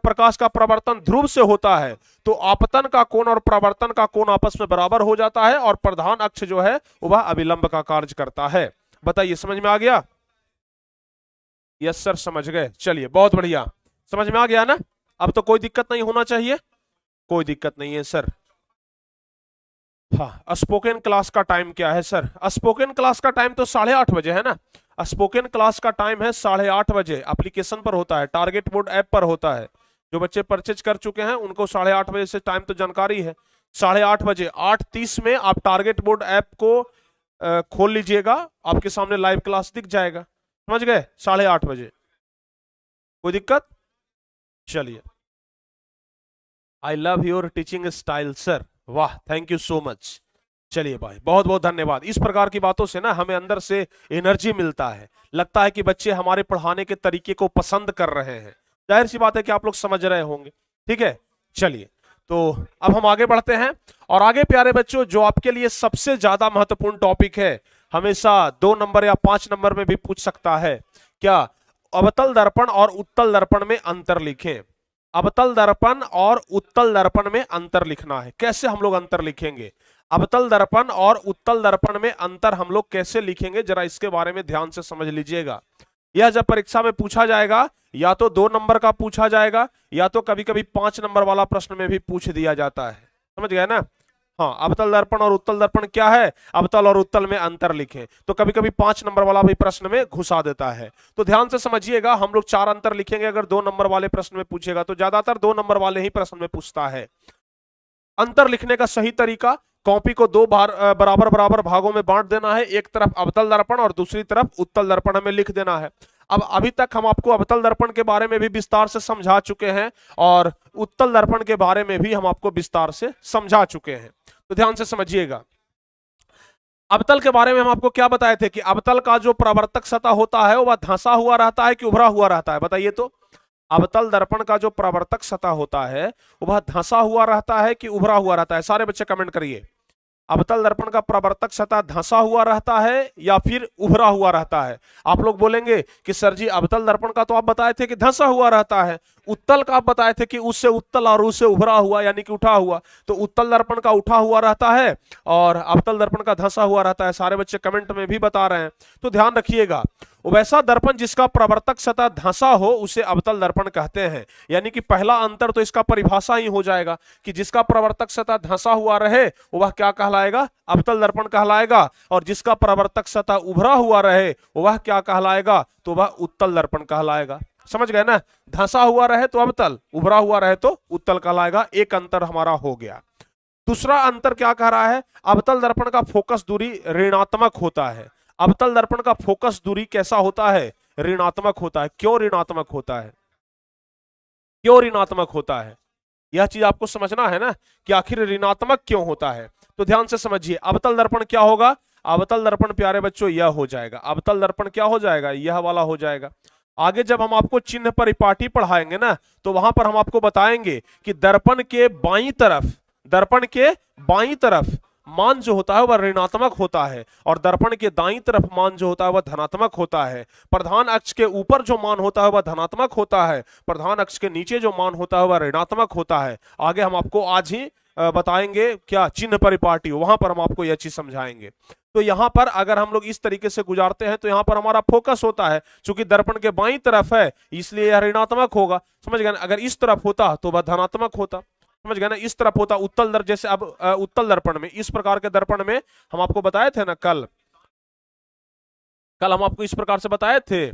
प्रकाश का परावर्तन ध्रुव से होता है तो आपतन का कोण और परावर्तन का कोण आपस में बराबर हो जाता है और प्रधान अक्ष जो है वह अभिलंब का कार्य करता है। बताइए, समझ में आ गया? यस सर, समझ गए। चलिए, बहुत बढ़िया, समझ में आ गया ना? अब तो कोई दिक्कत नहीं होना चाहिए, कोई दिक्कत नहीं है सर। हाँ, स्पोकन क्लास का टाइम क्या है सर? स्पोकन क्लास का टाइम तो 8:30 बजे है ना। स्पोकन क्लास का टाइम है 8:30 बजे, एप्लीकेशन पर होता है, टारगेट बोर्ड ऐप पर होता है। जो बच्चे परचेज कर चुके हैं उनको 8:30 बजे से टाइम तो जानकारी है। 8:30 बजे 8:30 में आप टारगेट बोर्ड ऐप को खोल लीजिएगा, आपके सामने लाइव क्लास दिख जाएगा। समझ गए? 8:30 बजे, कोई दिक्कत? चलिए, I love your teaching style sir, वाह, थैंक यू सो मच। चलिए भाई, बहुत बहुत धन्यवाद। इस प्रकार की बातों से ना हमें अंदर से एनर्जी मिलता है, लगता है कि बच्चे हमारे पढ़ाने के तरीके को पसंद कर रहे हैं। जाहिर सी बात है कि आप लोग समझ रहे होंगे। ठीक है, चलिए, तो अब हम आगे बढ़ते हैं। और आगे प्यारे बच्चों, जो आपके लिए सबसे ज्यादा महत्वपूर्ण टॉपिक है, हमेशा 2 नंबर या 5 नंबर में भी पूछ सकता है, क्या? अवतल दर्पण और उत्तल दर्पण में अंतर लिखें। अवतल दर्पण और उत्तल दर्पण में अंतर लिखना है। कैसे हम लोग अंतर लिखेंगे? अवतल दर्पण और उत्तल दर्पण में अंतर हम लोग कैसे लिखेंगे, जरा इसके बारे में ध्यान से समझ लीजिएगा। यह जब परीक्षा में पूछा जाएगा, या तो 2 नंबर का पूछा जाएगा या तो कभी कभी 5 नंबर वाला प्रश्न में भी पूछ दिया जाता है। समझ गए ना? हाँ, अवतल दर्पण और उत्तल दर्पण क्या है, अवतल और उत्तल में अंतर लिखें, तो कभी कभी 5 नंबर वाला भी प्रश्न में घुसा देता है। तो ध्यान से समझिएगा, हम लोग 4 अंतर लिखेंगे। अगर 2 नंबर वाले प्रश्न में पूछेगा तो ज्यादातर 2 नंबर वाले ही प्रश्न में पूछता है। अंतर लिखने का सही तरीका, कॉपी को 2 बराबर बराबर भागों में बांट देना है। एक तरफ अवतल दर्पण और दूसरी तरफ उत्तल दर्पण हमें लिख देना है। अब अभी तक हम आपको अवतल दर्पण के बारे में भी विस्तार से समझा चुके हैं और उत्तल दर्पण के बारे में भी हम आपको विस्तार से समझा चुके हैं। तो ध्यान से समझिएगा। अवतल के बारे में हम आपको क्या बताए थे कि अवतल का जो परावर्तक सतह होता है वह धंसा हुआ रहता है कि उभरा हुआ रहता है? बताइए तो। अवतल दर्पण का जो परावर्तक सतह होता है वह धंसा हुआ रहता है कि उभरा हुआ रहता है? सारे बच्चे कमेंट करिए। अवतल दर्पण का परावर्तक सतह धंसा हुआ रहता है या फिर उभरा हुआ रहता है? आप लोग बोलेंगे कि सर जी अवतल दर्पण का तो आप बताए थे कि धंसा हुआ रहता है, उत्तल का आप बताए थे कि उससे उत्तल और उससे उभरा हुआ यानी कि उठा हुआ। तो उत्तल दर्पण का उठा हुआ रहता है और अवतल दर्पण का धंसा हुआ रहता है। सारे बच्चे कमेंट में भी बता रहे हैं, तो ध्यान रखिएगा। वैसा दर्पण जिसका प्रवर्तक सतह धंसा हो उसे अवतल दर्पण कहते हैं। यानी कि पहला अंतर तो इसका परिभाषा ही हो जाएगा कि जिसका प्रवर्तक सतह धंसा हुआ रहे वह क्या कहलाएगा? अवतल दर्पण कहलाएगा। और जिसका प्रवर्तक सतह उभरा हुआ रहे वह क्या कहलाएगा? तो वह उत्तल दर्पण कहलाएगा। समझ गए ना? धंसा हुआ रहे तो अवतल, उभरा हुआ रहे तो उत्तल कहलाएगा। एक अंतर हमारा हो गया। दूसरा अंतर क्या कह रहा है? अवतल दर्पण का फोकस दूरी ऋणात्मक होता है। अवतल दर्पण का फोकस दूरी कैसा होता है? ऋणात्मक होता है। क्यों ऋणात्मक होता है? क्यों ऋणात्मक होता है? यह चीज आपको समझना है ना कि आखिर ऋणात्मक क्यों होता है। तो ध्यान से समझिए, अवतल दर्पण क्या होगा? अवतल दर्पण प्यारे बच्चों यह हो जाएगा। अवतल दर्पण क्या हो जाएगा? यह वाला हो जाएगा। आगे जब हम आपको चिन्ह परिपाटी पढ़ाएंगे ना तो वहां पर हम आपको बताएंगे कि दर्पण के बाईं तरफ, दर्पण के बाईं तरफ मान जो होता है वह ऋणात्मक होता है और दर्पण के दाईं तरफ मान जो होता है वह धनात्मक होता है। प्रधान अक्ष के ऊपर जो मान होता है वह धनात्मक होता है, प्रधान अक्ष के नीचे जो मान होता है वह ऋणात्मक होता है। आगे हम आपको आज ही बताएंगे क्या चिन्ह परिपाटी, वहां पर हम आपको यह चीज समझाएंगे। तो यहां पर अगर हम लोग इस तरीके से गुजारते हैं तो यहां पर हमारा फोकस होता है, चूंकि दर्पण के बाईं तरफ है इसलिए यह ऋणात्मक होगा। समझ गए? अगर इस तरफ होता तो वह धनात्मक होता। समझ गए ना? इस तरफ होता उत्तल दर्पण, जैसे अब उत्तल दर्पण में, इस प्रकार के दर्पण में हम आपको बताए थे ना कल हम आपको इस प्रकार से बताए थे,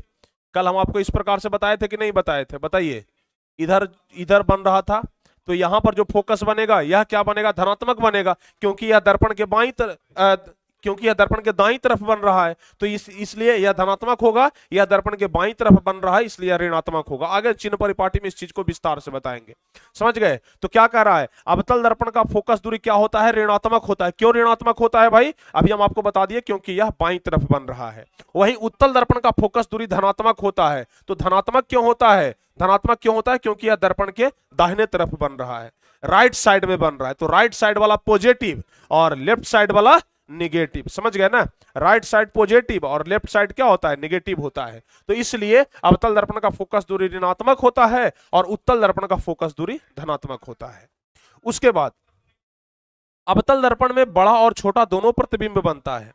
कल हम आपको इस प्रकार से बताए थे कि नहीं बताए थे? बताइए। इधर इधर बन रहा था तो यहां पर जो फोकस बनेगा यह क्या बनेगा? धनात्मक बनेगा, क्योंकि यह दर्पण के बाईं तरफ, क्योंकि यह दर्पण के दाईं तरफ बन रहा है तो इसलिए यह धनात्मक होगा। यह दर्पण के बाईं तरफ बन रहा है इसलिए यह ऋणात्मक होगा। आगे चिन्ह परिपाटी में इस चीज को विस्तार से बताएंगे। समझ गए? तो क्या कह रहा है? अवतल दर्पण का फोकस दूरी क्या होता है? ऋणात्मक होता है। क्यों ऋणात्मक होता है भाई? अभी हम आपको बता दिए, क्योंकि यह बाईं तरफ बन रहा है। वहीं उत्तल दर्पण का फोकस दूरी धनात्मक होता है। तो धनात्मक क्यों होता है? धनात्मक क्यों होता है? क्योंकि यह दर्पण के दाहिने तरफ बन रहा है, राइट साइड में बन रहा है। तो राइट साइड वाला पॉजिटिव और लेफ्ट साइड वाला निगेटिव। समझ गए ना? राइट साइड पॉजिटिव और लेफ्ट साइड क्या होता है? निगेटिव होता है। तो इसलिए अवतल दर्पण का फोकस दूरी ऋणात्मक होता है और उत्तल दर्पण का फोकस दूरी धनात्मक होता है। उसके बाद अवतल दर्पण में बड़ा और छोटा दोनों प्रतिबिंब बनता है।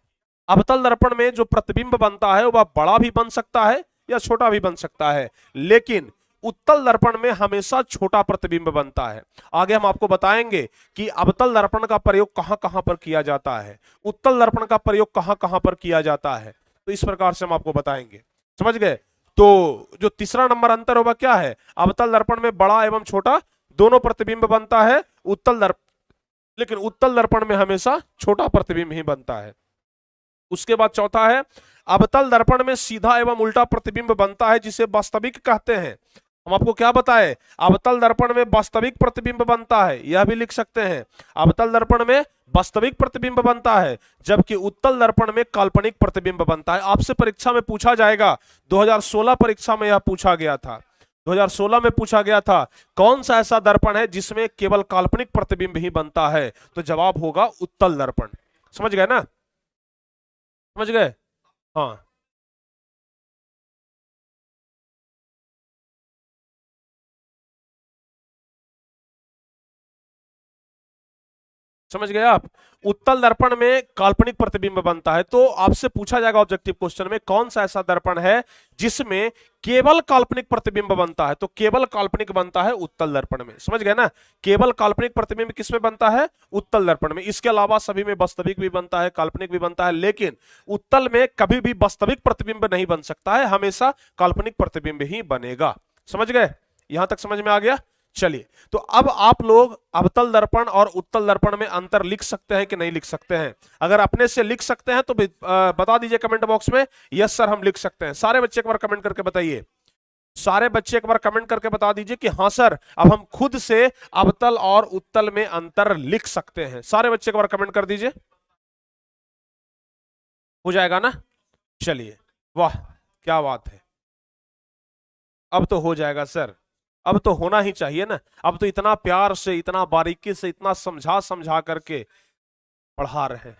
अवतल दर्पण में जो प्रतिबिंब बनता है वह बड़ा भी बन सकता है या छोटा भी बन सकता है, लेकिन उत्तल दर्पण में हमेशा छोटा प्रतिबिंब बनता है। आगे हम आपको बताएंगे कि अवतल दर्पण का प्रयोग कहां कहां पर किया जाता है, उत्तल दर्पण का प्रयोग कहां कहां पर किया जाता है। तो इस प्रकार से हम आपको बताएंगे। समझ गए? तो जो तीसरा नंबर अंतर होगा क्या है? अवतल दर्पण में बड़ा एवं छोटा दोनों प्रतिबिंब बनता है, लेकिन उत्तल दर्पण में हमेशा छोटा प्रतिबिंब ही बनता है। उसके बाद चौथा है, अवतल दर्पण में सीधा एवं उल्टा प्रतिबिंब बनता है जिसे वास्तविक कहते हैं। हम आपको क्या बताए? अवतल दर्पण में वास्तविक प्रतिबिंब बनता है, यह भी लिख सकते हैं। अवतल दर्पण में वास्तविक प्रतिबिंब बनता है जबकि उत्तल दर्पण में काल्पनिक प्रतिबिंब बनता है। आपसे परीक्षा में पूछा जाएगा, 2016 परीक्षा में यह पूछा गया था, 2016 में पूछा गया था कौन सा ऐसा दर्पण है जिसमें केवल काल्पनिक प्रतिबिंब ही बनता है? तो जवाब होगा उत्तल दर्पण। समझ गए ना? समझ गए? हाँ, समझ गए आप? उत्तल दर्पण में काल्पनिक प्रतिबिंब बनता है। तो आपसे पूछा जाएगा ऑब्जेक्टिव क्वेश्चन में कौन सा ऐसा दर्पण है जिसमें केवल काल्पनिक प्रतिबिंब बनता है? तो केवल काल्पनिक बनता है उत्तल दर्पण में। समझ गए ना? केवल काल्पनिक प्रतिबिंब किसमें बनता है? उत्तल दर्पण में। इसके अलावा सभी में वास्तविक भी बनता है, काल्पनिक भी बनता है, लेकिन उत्तल में कभी भी वास्तविक प्रतिबिंब नहीं बन सकता है, हमेशा काल्पनिक प्रतिबिंब ही बनेगा। समझ गए? यहां तक समझ में आ गया? चलिए, तो अब आप लोग अवतल दर्पण और उत्तल दर्पण में अंतर लिख सकते हैं कि नहीं लिख सकते हैं? अगर अपने से लिख सकते हैं तो बता दीजिए कमेंट बॉक्स में, यस सर हम लिख सकते हैं। सारे बच्चे एक बार कमेंट करके बताइए, सारे बच्चे एक बार कमेंट करके बता दीजिए कि हाँ सर अब हम खुद से अवतल और उत्तल में अंतर लिख सकते हैं। सारे बच्चे एक बार कमेंट कर दीजिए, हो जाएगा ना? चलिए, वाह क्या बात है, अब तो हो जाएगा सर, अब तो होना ही चाहिए ना। अब तो इतना प्यार से, इतना बारीकी से, इतना समझा समझा करके पढ़ा रहे हैं।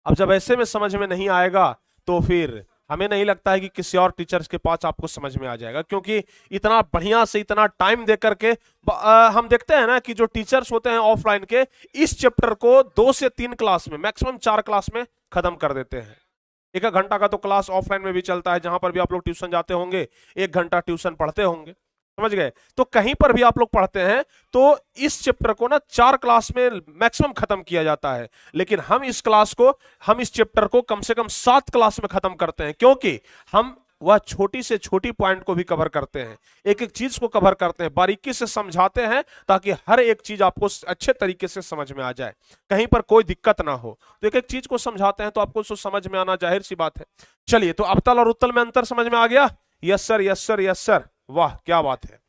अब जब ऐसे में समझ में नहीं आएगा तो फिर हमें नहीं लगता है कि किसी और टीचर्स के पास आपको समझ में आ जाएगा, क्योंकि इतना बढ़िया से इतना टाइम दे करके हम देखते हैं ना कि जो टीचर्स होते हैं ऑफलाइन के, इस चैप्टर को 2 से 3 क्लास में, मैक्सिमम 4 क्लास में खत्म कर देते हैं। 1 घंटा का तो क्लास ऑफलाइन में भी चलता है, जहां पर भी आप लोग ट्यूशन जाते होंगे 1 घंटा ट्यूशन पढ़ते होंगे, समझ गए। तो कहीं पर भी आप लोग पढ़ते हैं तो इस चैप्टर को ना 4 क्लास में मैक्सिमम खत्म किया जाता है, लेकिन हम इस चैप्टर को कम से कम 7 क्लास में खत्म करते हैं, क्योंकि हम वह छोटी से छोटी पॉइंट को भी कवर करते हैं, एक एक चीज को कवर करते हैं, बारीकी से समझाते हैं, ताकि हर एक चीज आपको अच्छे तरीके से समझ में आ जाए, कहीं पर कोई दिक्कत ना हो। तो एक एक चीज को समझाते हैं तो आपको उसको समझ में आना जाहिर सी बात है। चलिए, तो अवतल और उत्तल में अंतर समझ में आ गया? Yes sir, yes sir, yes sir, वाह क्या बात है।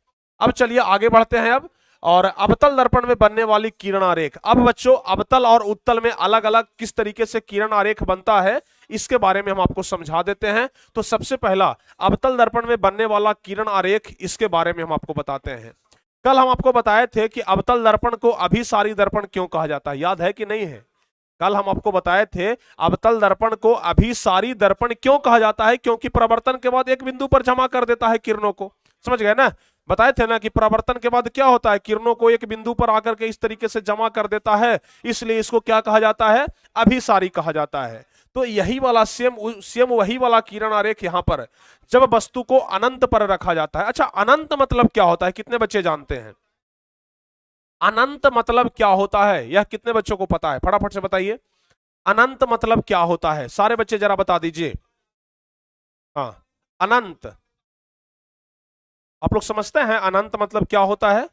अब चलिए आगे बढ़ते हैं अब, और अवतल दर्पण में बनने वाली किरण आरेख। अब बच्चों, अवतल और उत्तल में अलग अलग किस तरीके से किरण आरेख बनता है, इसके बारे में हम आपको समझा देते हैं। तो सबसे पहला, अवतल दर्पण में बनने वाला किरण आरेख, इसके बारे में हम आपको बताते हैं। कल हम आपको बताए थे कि अवतल दर्पण को अभिसारी दर्पण क्यों कहा जाता है, याद है कि नहीं है? कल हम आपको बताए थे अवतल दर्पण को अभिसारी दर्पण क्यों कहा जाता है, क्योंकि परावर्तन के बाद एक बिंदु पर जमा कर देता है किरणों को, समझ गए ना? बताए थे ना कि परावर्तन के बाद क्या होता है, किरणों को एक बिंदु पर आकर के इस तरीके से जमा कर देता है, इसलिए इसको क्या कहा जाता है, अभिसारी कहा जाता है। तो यही वाला सेम वही वाला किरण आरेख यहां पर, जब वस्तु को अनंत पर रखा जाता है। अच्छा, अनंत मतलब क्या होता है, कितने बच्चे जानते हैं? अनंत मतलब क्या होता है, यह कितने बच्चों को पता है? फटाफट से बताइए, अनंत मतलब क्या होता है, सारे बच्चे जरा बता दीजिए। हाँ, अनंत, आप लोग समझते हैं अनंत मतलब क्या होता है?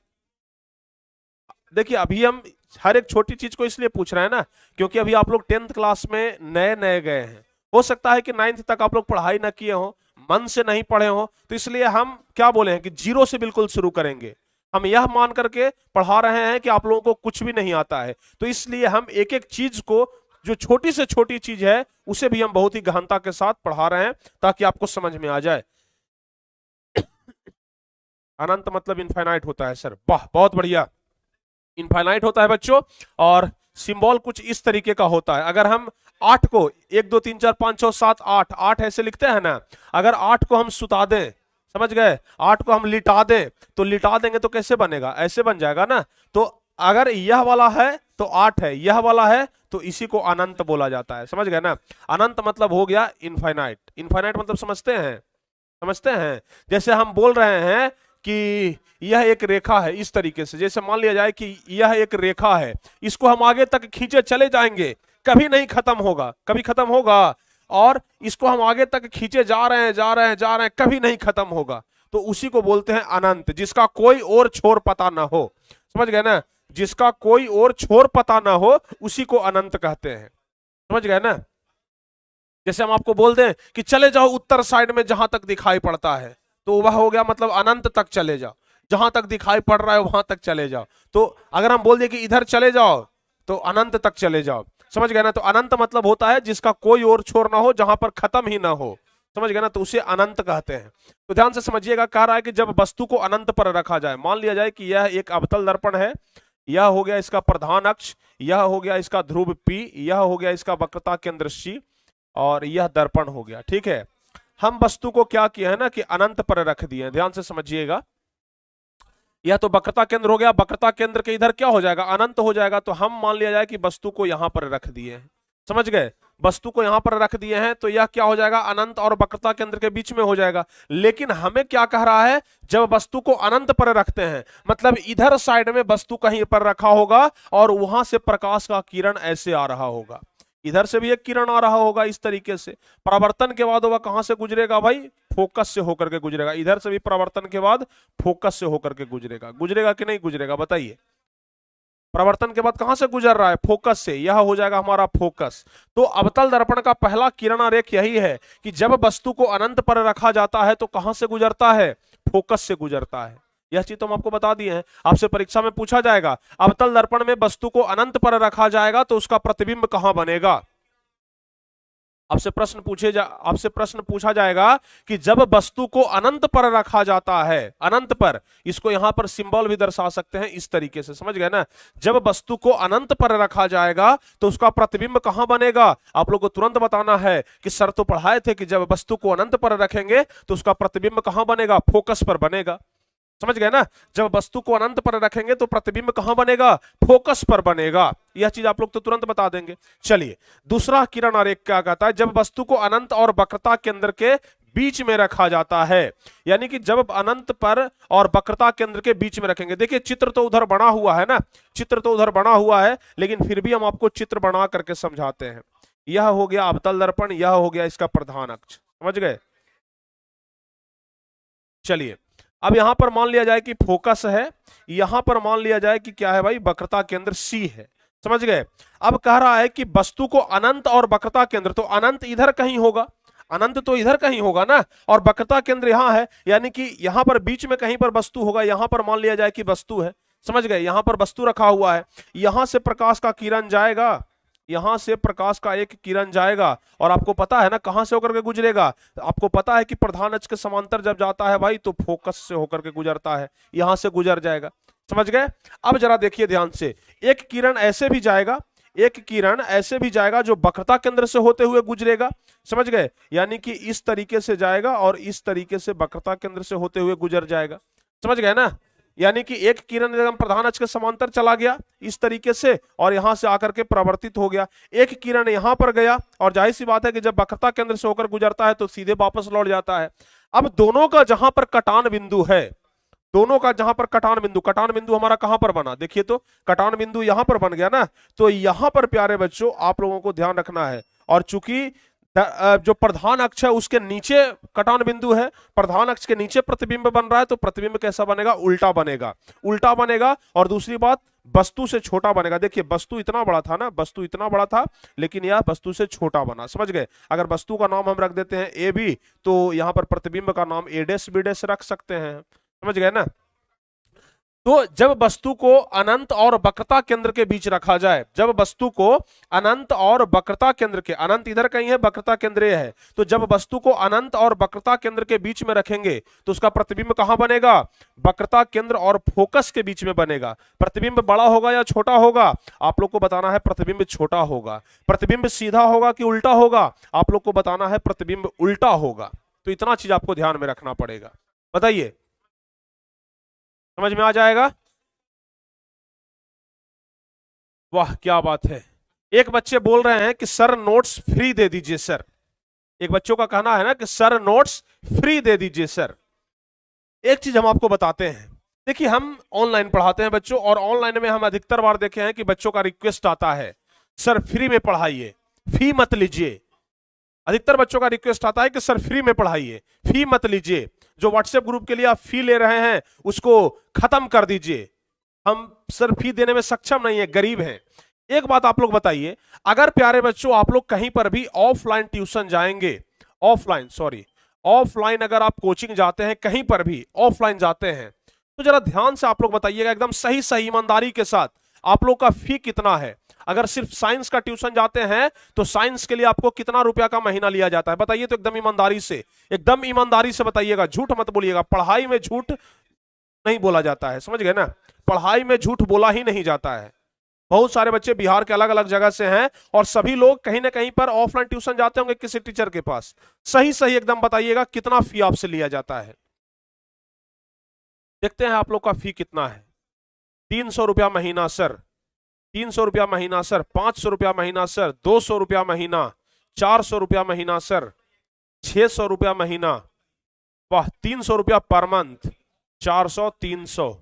देखिए, अभी हम हर एक छोटी चीज को इसलिए पूछ रहे हैं ना, क्योंकि अभी आप लोग 10th क्लास में नए नए गए हैं, हो सकता है कि 9th तक आप लोग पढ़ाई ना किए हो, मन से नहीं पढ़े हो, तो इसलिए हम क्या बोले हैं कि 0 से बिल्कुल शुरू करेंगे। हम यह मान करके पढ़ा रहे हैं कि आप लोगों को कुछ भी नहीं आता है, तो इसलिए हम एक एक चीज को, जो छोटी से छोटी चीज है, उसे भी हम बहुत ही गहनता के साथ पढ़ा रहे हैं, ताकि आपको समझ में आ जाए। अनंत मतलब इनफाइनाइट होता है सर, वाह बहुत बढ़िया, इनफाइनाइट होता है बच्चों। और सिंबल कुछ इस तरीके का होता है। अगर हम 8 को 1 2 3 4 5 6 7 8 ऐसे लिखते हैं ना, अगर 8 को हम सुता दें, समझ गए, 8 को हम लिटा दें, तो लिटा देंगे तो कैसे बनेगा, ऐसे बन जाएगा ना। तो अगर यह वाला है तो 8 है, यह वाला है तो इसी को अनंत बोला जाता है, समझ गए ना। अनंत मतलब हो गया इनफाइनाइट। इनफाइनाइट मतलब समझते हैं, समझते हैं? जैसे हम बोल रहे हैं कि यह एक रेखा है, इस तरीके से, जैसे मान लिया जाए कि यह एक रेखा है, इसको हम आगे तक खींचे चले जाएंगे, कभी नहीं खत्म होगा, कभी खत्म होगा? और इसको हम आगे तक खींचे जा रहे हैं, जा रहे हैं, जा रहे हैं, कभी नहीं खत्म होगा, तो उसी को बोलते हैं अनंत, जिसका कोई और छोर पता ना हो, समझ गए ना? जिसका कोई और छोर पता ना हो, उसी को अनंत कहते हैं, समझ गए ना? जैसे हम आपको बोल दें कि चले जाओ उत्तर साइड में जहां तक दिखाई पड़ता है, तो वह हो गया मतलब अनंत तक चले जाओ, जहां तक दिखाई पड़ रहा है वहां तक चले जाओ। तो अगर हम बोल दें कि इधर चले जाओ, तो अनंत तक चले जाओ, समझ गए ना? तो अनंत मतलब होता है जिसका कोई और छोर ना हो, जहां पर खत्म ही ना हो, समझ गए ना? तो उसे अनंत कहते हैं। तो ध्यान से समझिएगा, कह रहा है कि जब वस्तु को अनंत पर रखा जाए, मान लिया जाए कि यह एक अवतल दर्पण है, यह हो गया इसका प्रधान अक्ष, यह हो गया इसका ध्रुव P, यह हो गया इसका वक्रता केंद्र C, और यह दर्पण हो गया, ठीक है। हम वस्तु को क्या किया है ना कि अनंत पर रख दिए हैं, ध्यान से समझिएगा। यह तो वक्रता केंद्र हो गया, वक्रता केंद्र के इधर क्या हो जाएगा, अनंत हो जाएगा। तो हम मान लिया जाए कि वस्तु को यहां पर रख दिए हैं, समझ गए, वस्तु को यहां पर रख दिए हैं, तो यह क्या हो जाएगा, अनंत और वक्रता केंद्र के बीच में हो जाएगा। लेकिन हमें क्या कह रहा है, जब वस्तु को अनंत पर रखते हैं, मतलब इधर साइड में वस्तु कहीं पर रखा होगा और वहां से प्रकाश का किरण ऐसे आ रहा होगा, इधर से भी एक किरण आ रहा होगा इस तरीके से। परावर्तन के बाद वह कहां से गुजरेगा भाई, फोकस से होकर के गुजरेगा। इधर से भी परावर्तन के बाद फोकस से होकर के गुजरेगा, गुजरेगा कि नहीं गुजरेगा बताइए? परावर्तन के बाद कहां से गुजर रहा है, फोकस से, यह हो जाएगा हमारा फोकस। तो अवतल दर्पण का पहला किरण आरेख यही है कि जब वस्तु को अनंत पर रखा जाता है तो कहां से गुजरता है, फोकस से गुजरता है। यह चीज तो हम आपको बता दिए हैं, आपसे परीक्षा में पूछा जाएगा, अवतल दर्पण में वस्तु को अनंत पर रखा जाएगा तो उसका प्रतिबिंब कहां बनेगा, आपसे प्रश्न पूछा जाएगा कि जब वस्तु को अनंत पर रखा जाता है, अनंत पर, इसको यहां पर सिंबल भी दर्शा सकते हैं इस तरीके से, समझ गए ना। जब वस्तु को अनंत पर रखा जाएगा तो उसका प्रतिबिंब कहां बनेगा, आप लोग को तुरंत बताना है कि सर तो पढ़ाए थे कि जब वस्तु को अनंत पर रखेंगे तो उसका प्रतिबिंब कहां बनेगा, फोकस पर बनेगा, समझ गए ना। जब वस्तु को अनंत पर रखेंगे तो प्रतिबिंब कहां बनेगा, फोकस पर बनेगा। यह चीज आप लोग तो तुरंत बता देंगे। चलिए दूसरा किरण आरेख क्या कहता है, जब वस्तु को अनंत और वक्रता केंद्र के बीच में रखा जाता है, यानी कि जब अनंत पर और वक्रता केंद्र के बीच में रखेंगे। देखिए चित्र तो उधर बना हुआ है ना, चित्र तो उधर बना हुआ है, लेकिन फिर भी हम आपको चित्र बना करके समझाते हैं। यह हो गया अवतल दर्पण, यह हो गया इसका प्रधान अक्ष, समझ गए। चलिए अब यहां पर मान लिया जाए कि फोकस है, यहां पर मान लिया जाए कि क्या है भाई, वक्रता केंद्र सी है, समझ गए। अब कह रहा है कि वस्तु को अनंत और वक्रता केंद्र, तो अनंत इधर कहीं होगा, अनंत तो इधर कहीं होगा ना, और वक्रता केंद्र यहां है, यानी कि यहां पर बीच में कहीं पर वस्तु होगा। यहां पर मान लिया जाए कि वस्तु है, समझ गए, यहां पर वस्तु रखा हुआ है, यहां से प्रकाश का किरण जाएगा, यहां से प्रकाश का एक किरण जाएगा, और आपको पता है ना कहां से होकर के गुजरेगा, आपको पता है कि प्रधान अक्ष के समांतर जब जाता है भाई तो फोकस से होकर के गुजरता है, यहां से गुजर जाएगा, समझ गए। अब जरा देखिए ध्यान से, एक किरण ऐसे भी जाएगा, एक किरण ऐसे भी जाएगा जो वक्रता केंद्र से होते हुए गुजरेगा, समझ गए, यानी कि इस तरीके से जाएगा और इस तरीके से वक्रता केंद्र से होते हुए गुजर जाएगा, समझ गए ना। यानी कि एक किरण एकदम प्रधान अक्ष के समांतर चला गया इस तरीके से और यहां से आकर के परावर्तित हो गया, एक किरण यहां पर गया, और जाहिर सी बात है कि जब वक्रता केंद्र से होकर गुजरता है तो सीधे वापस लौट जाता है। अब दोनों का जहां पर कटान बिंदु है, दोनों का जहां पर कटान बिंदु हमारा कहां पर बना, देखिए तो कटान बिंदु यहां पर बन गया ना, तो यहां पर प्यारे बच्चों आप लोगों को ध्यान रखना है, और चूंकि जो प्रधान अक्ष है उसके नीचे कटान बिंदु है, प्रधान अक्ष के नीचे प्रतिबिंब बन रहा है, तो प्रतिबिंब कैसा बनेगा, उल्टा बनेगा, उल्टा बनेगा। और दूसरी बात, वस्तु से छोटा बनेगा। देखिए वस्तु इतना बड़ा था ना, वस्तु इतना बड़ा था, लेकिन यह वस्तु से छोटा बना, समझ गए। अगर वस्तु का नाम हम रख देते हैं ए बी, तो यहां पर प्रतिबिंब का नाम ए डैश बी डैश रख सकते हैं, समझ गए ना। तो जब वस्तु को अनंत और वक्रता केंद्र के बीच रखा जाए, जब वस्तु को अनंत और वक्रता केंद्र के, अनंत इधर कहीं है, वक्रता केंद्र ये है, तो जब वस्तु को अनंत और वक्रता केंद्र के बीच में रखेंगे तो उसका प्रतिबिंब कहां बनेगा, वक्रता केंद्र और फोकस के बीच में बनेगा। प्रतिबिंब बड़ा होगा या छोटा होगा, आप लोग को बताना है, प्रतिबिंब छोटा होगा। प्रतिबिंब सीधा होगा कि उल्टा होगा, आप लोग को बताना है, प्रतिबिंब उल्टा होगा। तो इतना चीज आपको ध्यान में रखना पड़ेगा, बताइए, समझ में आ जाएगा। वाह क्या बात है। एक बच्चे बोल रहे हैं कि सर नोट्स फ्री दे दीजिए सर, एक बच्चों का कहना है ना कि सर नोट्स फ्री दे दीजिए सर। एक चीज हम आपको बताते हैं, देखिए हम ऑनलाइन पढ़ाते हैं बच्चों, और ऑनलाइन में हम अधिकतर बार देखे हैं कि बच्चों का रिक्वेस्ट आता है सर फ्री में पढ़ाइए, फी मत लीजिए। अधिकतर बच्चों का रिक्वेस्ट आता है कि सर फ्री में पढ़ाइए, फी मत लीजिए, जो व्हाट्सएप ग्रुप के लिए आप फी ले रहे हैं उसको खत्म कर दीजिए, हम सर फी देने में सक्षम नहीं है, गरीब हैं। एक बात आप लोग बताइए, अगर प्यारे बच्चों आप लोग कहीं पर भी ऑफलाइन ट्यूशन जाएंगे, ऑफलाइन अगर आप कोचिंग जाते हैं, कहीं पर भी ऑफलाइन जाते हैं, तो जरा ध्यान से आप लोग बताइएगा एकदम सही सही ईमानदारी के साथ, आप लोग का फी कितना है। अगर सिर्फ साइंस का ट्यूशन जाते हैं तो साइंस के लिए आपको कितना रुपया का महीना लिया जाता है, बताइए तो एकदम ईमानदारी से, एकदम ईमानदारी से बताइएगा, झूठ मत बोलिएगा। पढ़ाई में झूठ नहीं बोला जाता है, समझ गए ना, पढ़ाई में झूठ बोला ही नहीं जाता है। बहुत सारे बच्चे बिहार के अलग अलग जगह से हैं और सभी लोग कहीं ना कहीं पर ऑफलाइन ट्यूशन जाते होंगे किसी टीचर के पास, सही सही एकदम बताइएगा कितना फी आपसे लिया जाता है। देखते हैं आप लोग का फी कितना है। 300 रुपया महीना सर, 300 रुपया महीना सर, 500 रुपया महीना सर, 200 रुपया महीना, 400 रुपया महीना सर, 600 रुपया महीना, वाह 300 रुपया पर मंथ, 400, 300,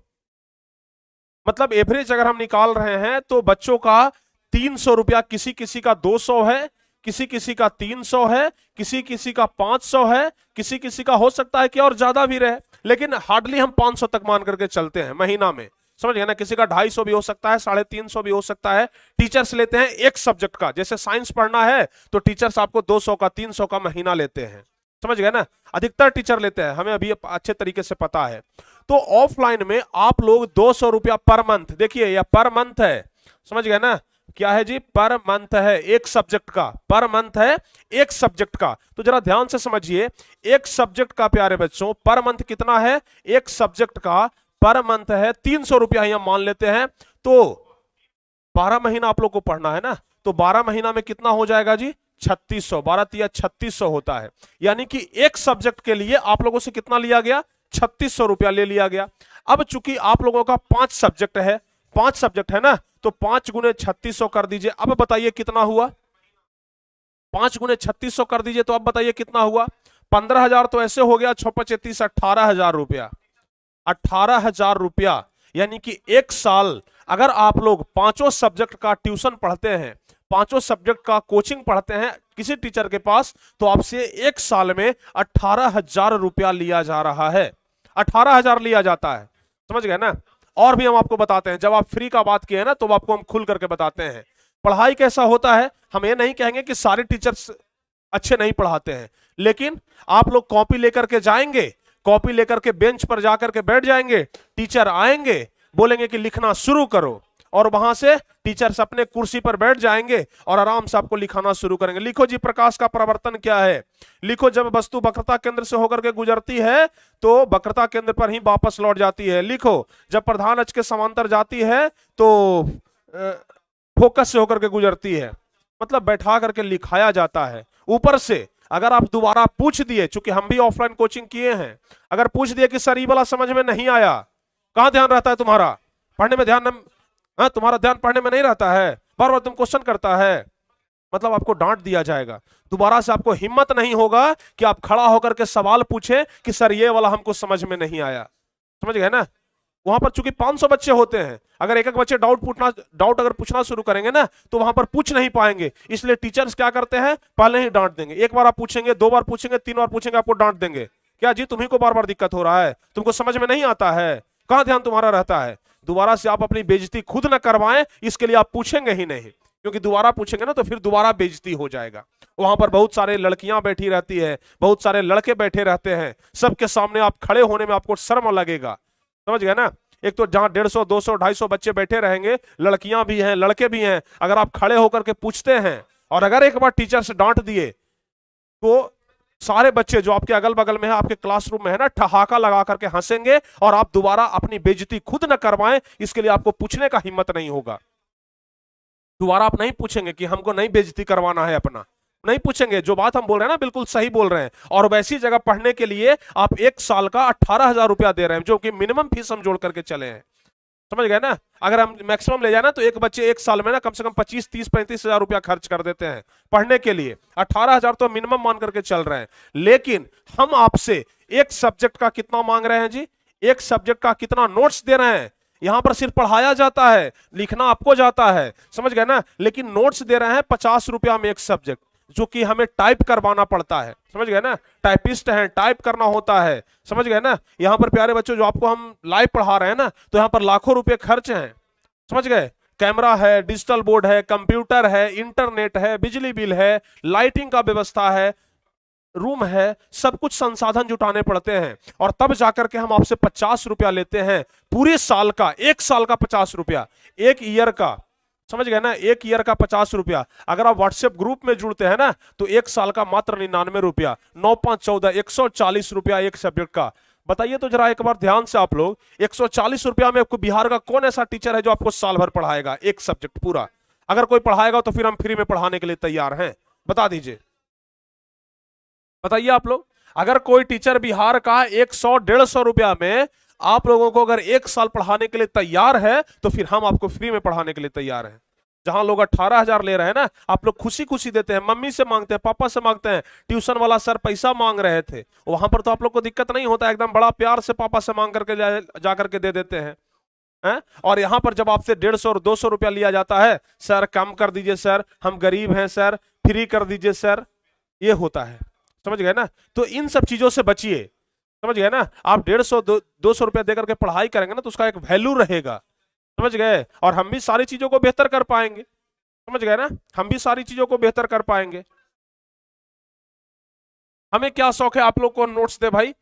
मतलब एवरेज अगर हम निकाल रहे हैं तो बच्चों का 300 रुपया, किसी किसी का 200 है, किसी किसी का 300 है, किसी किसी का 500 है, किसी किसी का हो सकता है कि और ज्यादा भी रहे, लेकिन हार्डली हम 500 तक मान करके चलते हैं महीना में, समझ गए ना। किसी का 250 भी हो सकता है, 350 भी हो सकता है। टीचर्स लेते हैं एक सब्जेक्ट का, जैसे साइंस पढ़ना है तो टीचर्स आपको 200 का 300 का महीना लेते हैं, समझ गए ना, अधिकतर टीचर लेते हैं, हमें अभी अच्छे तरीके से पता है। तो ऑफलाइन में आप लोग 200 रुपया पर मंथ, देखिए यह पर मंथ है, समझ गए ना, क्या है जी, पर मंथ है, एक सब्जेक्ट का, पर मंथ है एक सब्जेक्ट का। तो जरा ध्यान से समझिए, एक सब्जेक्ट का प्यारे बच्चों पर मंथ कितना है, एक सब्जेक्ट का पर मंथ है 300 रुपया यहां मान लेते हैं। तो 12 महीना आप लोग को पढ़ना है ना, तो 12 महीना में कितना हो जाएगा जी, 3600, 12 तिया 3600 होता है। यानी कि एक सब्जेक्ट के लिए आप लोगों से कितना लिया गया, 3600 रुपया ले लिया गया। अब चूंकि आप लोगों का 5 सब्जेक्ट है, 5 सब्जेक्ट है ना, तो 5 गुने 3600 कर दीजिए। अब बताइए कितना हुआ, 5 गुने 3600 कर दीजिए, तो अब बताइए कितना हुआ, 15,000 तो ऐसे हो गया, 625 18,000 रुपया, 18,000 रुपया। यानी कि एक साल अगर आप लोग पांचों सब्जेक्ट का ट्यूशन पढ़ते हैं, पांचों सब्जेक्ट का कोचिंग पढ़ते हैं किसी टीचर के पास, तो आपसे एक साल में 18,000 रुपया लिया जा रहा है, 18,000 लिया जाता है। समझ गए ना। और भी हम आपको बताते हैं, जब आप फ्री का बात किए ना तो आपको हम खुल करके बताते हैं पढ़ाई कैसा होता है। हम ये नहीं कहेंगे कि सारे टीचर्स अच्छे नहीं पढ़ाते हैं, लेकिन आप लोग कॉपी लेकर के जाएंगे, कॉपी लेकर के बेंच पर जाकर के बैठ जाएंगे, टीचर आएंगे बोलेंगे कि लिखना शुरू करो, और वहां से टीचर्स अपने कुर्सी पर बैठ जाएंगे और आराम से आपको लिखाना शुरू करेंगे। लिखो जी, प्रकाश का परिवर्तन क्या है, लिखो जब वस्तु वक्रता केंद्र से होकर के गुजरती है तो वक्रता केंद्र पर ही वापस लौट जाती है। लिखो जब प्रधान अक्ष के समांतर जाती है तो फोकस से होकर के गुजरती है। मतलब बैठा करके लिखाया जाता है। ऊपर से अगर आप दोबारा पूछ दिए, चूंकि हम भी ऑफलाइन कोचिंग किए हैं, अगर पूछ दिए कि सर ये वाला समझ में नहीं आया, कहां ध्यान रहता है तुम्हारा, पढ़ने में ध्यान हाँ, तुम्हारा ध्यान पढ़ने में नहीं रहता है, बार बार तुम क्वेश्चन करता है, मतलब आपको डांट दिया जाएगा। दोबारा से आपको हिम्मत नहीं होगा कि आप खड़ा होकर के सवाल पूछे कि सर ये वाला हमको समझ में नहीं आया। समझ गए ना। वहां पर चूंकि 500 बच्चे होते हैं, अगर एक एक बच्चे डाउट अगर पूछना शुरू करेंगे ना तो वहां पर पूछ नहीं पाएंगे। इसलिए टीचर्स क्या करते हैं, पहले ही डांट देंगे। एक बार आप पूछेंगे, 2 बार पूछेंगे, 3 बार पूछेंगे, आपको डांट देंगे, क्या जी तुम्ही को बार बार दिक्कत हो रहा है, तुमको समझ में नहीं आता है, कहां ध्यान तुम्हारा रहता है। दोबारा से आप अपनी बेइज्जती खुद ना करवाएं, इसके लिए आप पूछेंगे ही नहीं, क्योंकि दोबारा पूछेंगे ना तो फिर दोबारा बेइज्जती हो जाएगा। वहां पर बहुत सारे लड़कियां बैठी रहती है, बहुत सारे लड़के बैठे रहते हैं, सबके सामने आप खड़े होने में आपको शर्म लगेगा। समझ गए ना। एक तो जहां 150, 200, 250 बच्चे बैठे रहेंगे, लड़कियां भी हैं लड़के भी हैं, अगर आप खड़े होकर के पूछते हैं और अगर एक बार टीचर से डांट दिए तो सारे बच्चे जो आपके अगल बगल में है, आपके क्लासरूम में है ना, ठहाका लगा करके हंसेंगे और आप दोबारा अपनी बेइज्जती खुद न करवाएं, इसके लिए आपको पूछने का हिम्मत नहीं होगा। दोबारा आप नहीं पूछेंगे कि हमको नहीं बेइज्जती करवाना है अपना, नहीं पूछेंगे। जो बात हम बोल रहे हैं ना बिल्कुल सही बोल रहे हैं। और वैसी जगह पढ़ने के लिए आप एक साल का 18,000 रुपया दे रहे हैं, जो कि मिनिमम फीस हम जोड़ करके चले हैं। समझ गए ना। अगर हम मैक्सिमम ले जाए ना तो एक बच्चे एक साल में ना कम से कम 25, 30, 35,000 रुपया खर्च कर देते हैं पढ़ने के लिए। 18,000 तो मिनिमम मान करके चल रहे हैं। लेकिन हम आपसे एक सब्जेक्ट का कितना मांग रहे हैं जी, एक सब्जेक्ट का कितना नोट्स दे रहे हैं। यहां पर सिर्फ पढ़ाया जाता है, लिखना आपको जाता है, समझ गए ना। लेकिन नोट्स दे रहे हैं 50 रुपया में एक सब्जेक्ट, जो कि हमें टाइप करवाना पड़ता है। समझ गए ना, टाइपिस्ट हैं, टाइप करना होता है। समझ गए ना। यहाँ पर प्यारे बच्चों जो आपको हम लाइव पढ़ा रहे हैं ना, तो यहाँ पर लाखों रुपए खर्च हैं। समझ गए। कैमरा है, डिजिटल बोर्ड है, कंप्यूटर है, इंटरनेट है, बिजली बिल है, लाइटिंग का व्यवस्था है, रूम है, सब कुछ संसाधन जुटाने पड़ते हैं। और तब जाकर के हम आपसे 50 रुपया लेते हैं पूरे साल का, एक साल का 50 रुपया, एक ईयर का। समझ गए ना, एक ईयर का 50 रुपया। अगर आप व्हाट्सएप ग्रुप में जुड़ते हैं ना तो एक साल का मात्र 99 रुपया, 9 5 14, 140 रुपया एक सब्जेक्ट का। बताइए तो जरा एक बार ध्यान से आप लोग, 140 रुपया में आपको बिहार का कौन ऐसा टीचर है जो आपको साल भर पढ़ाएगा एक सब्जेक्ट पूरा। अगर कोई पढ़ाएगा तो फिर हम फ्री में पढ़ाने के लिए तैयार हैं, बता दीजिए, बताइए आप लोग। अगर कोई टीचर बिहार का 100, 150 रुपया में आप लोगों को अगर एक साल पढ़ाने के लिए तैयार है तो फिर हम आपको फ्री में पढ़ाने के लिए तैयार हैं। जहां लोग 18,000 ले रहे हैं ना, आप लोग खुशी खुशी देते हैं, मम्मी से मांगते हैं, पापा से मांगते हैं। ट्यूशन वाला सर पैसा मांग रहे थे, वहां पर तो आप लोग को दिक्कत नहीं होता, एकदम बड़ा प्यार से पापा से मांग करके जा करके दे देते हैं। और यहां पर जब आपसे 150 और 200 रुपया लिया जाता है, सर कम कर दीजिए सर, हम गरीब हैं सर, फ्री कर दीजिए सर, ये होता है। समझ गए ना। तो इन सब चीजों से बचिए। समझ गए ना। आप 150, 200 रुपया देकर के पढ़ाई करेंगे ना तो उसका एक वैल्यू रहेगा। समझ गए। और हम भी सारी चीजों को बेहतर कर पाएंगे। समझ गए ना, हम भी सारी चीजों को बेहतर कर पाएंगे। हमें क्या शौक है आप लोग को नोट्स दे भाई,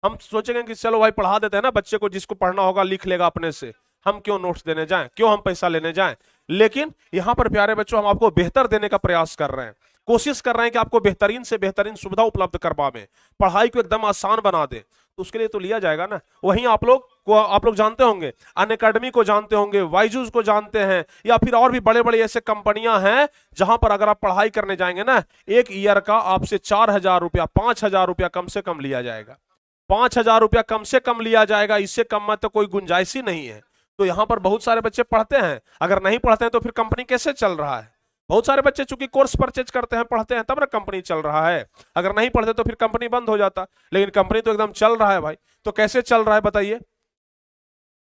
हम सोचेंगे कि चलो भाई पढ़ा देते हैं ना बच्चे को, जिसको पढ़ना होगा लिख लेगा अपने से, हम क्यों नोट्स देने जाएं, क्यों हम पैसा लेने जाएं। लेकिन यहां पर प्यारे बच्चों हम आपको बेहतर देने का प्रयास कर रहे हैं, कोशिश कर रहे हैं कि आपको बेहतरीन से बेहतरीन सुविधा उपलब्ध करवाएं, पढ़ाई को एकदम आसान बना दें। तो उसके लिए तो लिया जाएगा ना। वहीं आप लोग जानते होंगे, अनअकैडमी को जानते होंगे, वाइजूज को जानते हैं, या फिर और भी बड़े बड़े ऐसे कंपनियां हैं जहां पर अगर आप पढ़ाई करने जाएंगे ना, एक ईयर का आपसे 4,000 रुपया 5,000 रुपया कम से कम लिया जाएगा। 5,000 रुपया कम से कम लिया जाएगा, इससे कम में तो कोई गुंजाइश ही नहीं है। तो यहां पर बहुत सारे बच्चे पढ़ते हैं, अगर नहीं पढ़ते हैं तो फिर कंपनी कैसे चल रहा है। बहुत सारे बच्चे चूंकि कोर्स परचेज करते हैं, पढ़ते हैं, तब ना कंपनी चल रहा है। अगर नहीं पढ़ते तो फिर कंपनी बंद हो जाता, लेकिन कंपनी तो एकदम चल रहा है भाई। तो कैसे चल रहा है बताइए।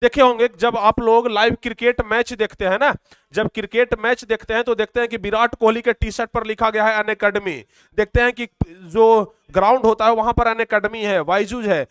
देखे होंगे जब आप लोग लाइव क्रिकेट मैच देखते हैं ना, जब क्रिकेट मैच देखते हैं तो देखते हैं कि विराट कोहली के टी शर्ट पर लिखा गया है अनअकैडमी। देखते हैं कि जो ग्राउंड होता है वहां पर अनअकैडमी है, बायजूज है,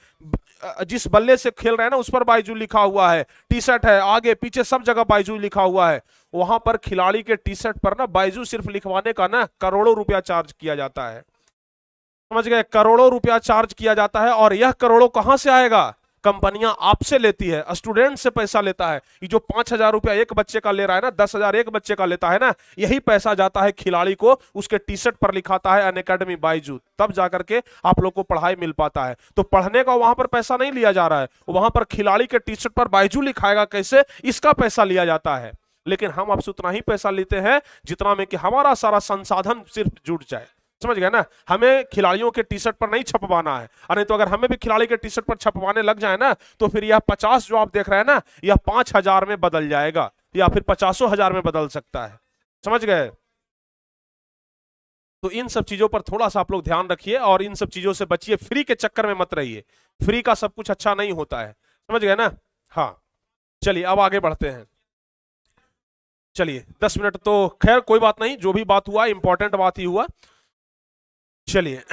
जिस बल्ले से खेल रहे हैं ना उस पर बायजूज लिखा हुआ है, टी शर्ट है, आगे पीछे सब जगह बायजूज लिखा हुआ है। वहां पर खिलाड़ी के टी शर्ट पर ना बायजूज सिर्फ लिखवाने का ना करोड़ों रुपया चार्ज किया जाता है। समझ गए, करोड़ों रुपया चार्ज किया जाता है। और यह करोड़ों कहां से आएगा, कंपनियां आपसे लेती है, स्टूडेंट से पैसा लेता है। ये जो 5,000 रुपया एक बच्चे का ले रहा है ना, 10,000 एक बच्चे का लेता है ना, यही पैसा जाता है खिलाड़ी को, उसके टी शर्ट पर लिखाता है अनअकैडमी बायजूद, तब जाकर के आप लोग को पढ़ाई मिल पाता है। तो पढ़ने का वहां पर पैसा नहीं लिया जा रहा है, वहां पर खिलाड़ी के टी शर्ट पर बायजूद लिखाएगा कैसे, इसका पैसा लिया जाता है। लेकिन हम आपसे उतना ही पैसा लेते हैं जितना में कि हमारा सारा संसाधन सिर्फ जुट जाए। समझ गए ना, हमें खिलाड़ियों के टी शर्ट पर नहीं छपवाना है। नहीं तो अगर हमें भी खिलाड़ी के टी शर्ट पर छपवाने लग जाए ना, तो फिर यह 50 जो आप देख रहे हैं ना, यह 5,000 में बदल जाएगा, या फिर 50,000 में बदल सकता है। समझ गए। तो इन सब चीजों पर थोड़ा सा आप लोग ध्यान रखिए और इन सब चीजों से बचिए, फ्री के चक्कर में मत रहिए, फ्री का सब कुछ अच्छा नहीं होता है। समझ गए ना। हाँ चलिए अब आगे बढ़ते हैं। चलिए 10 मिनट तो खैर कोई बात नहीं, जो भी बात हुआ इंपॉर्टेंट बात ही हुआ। चलिए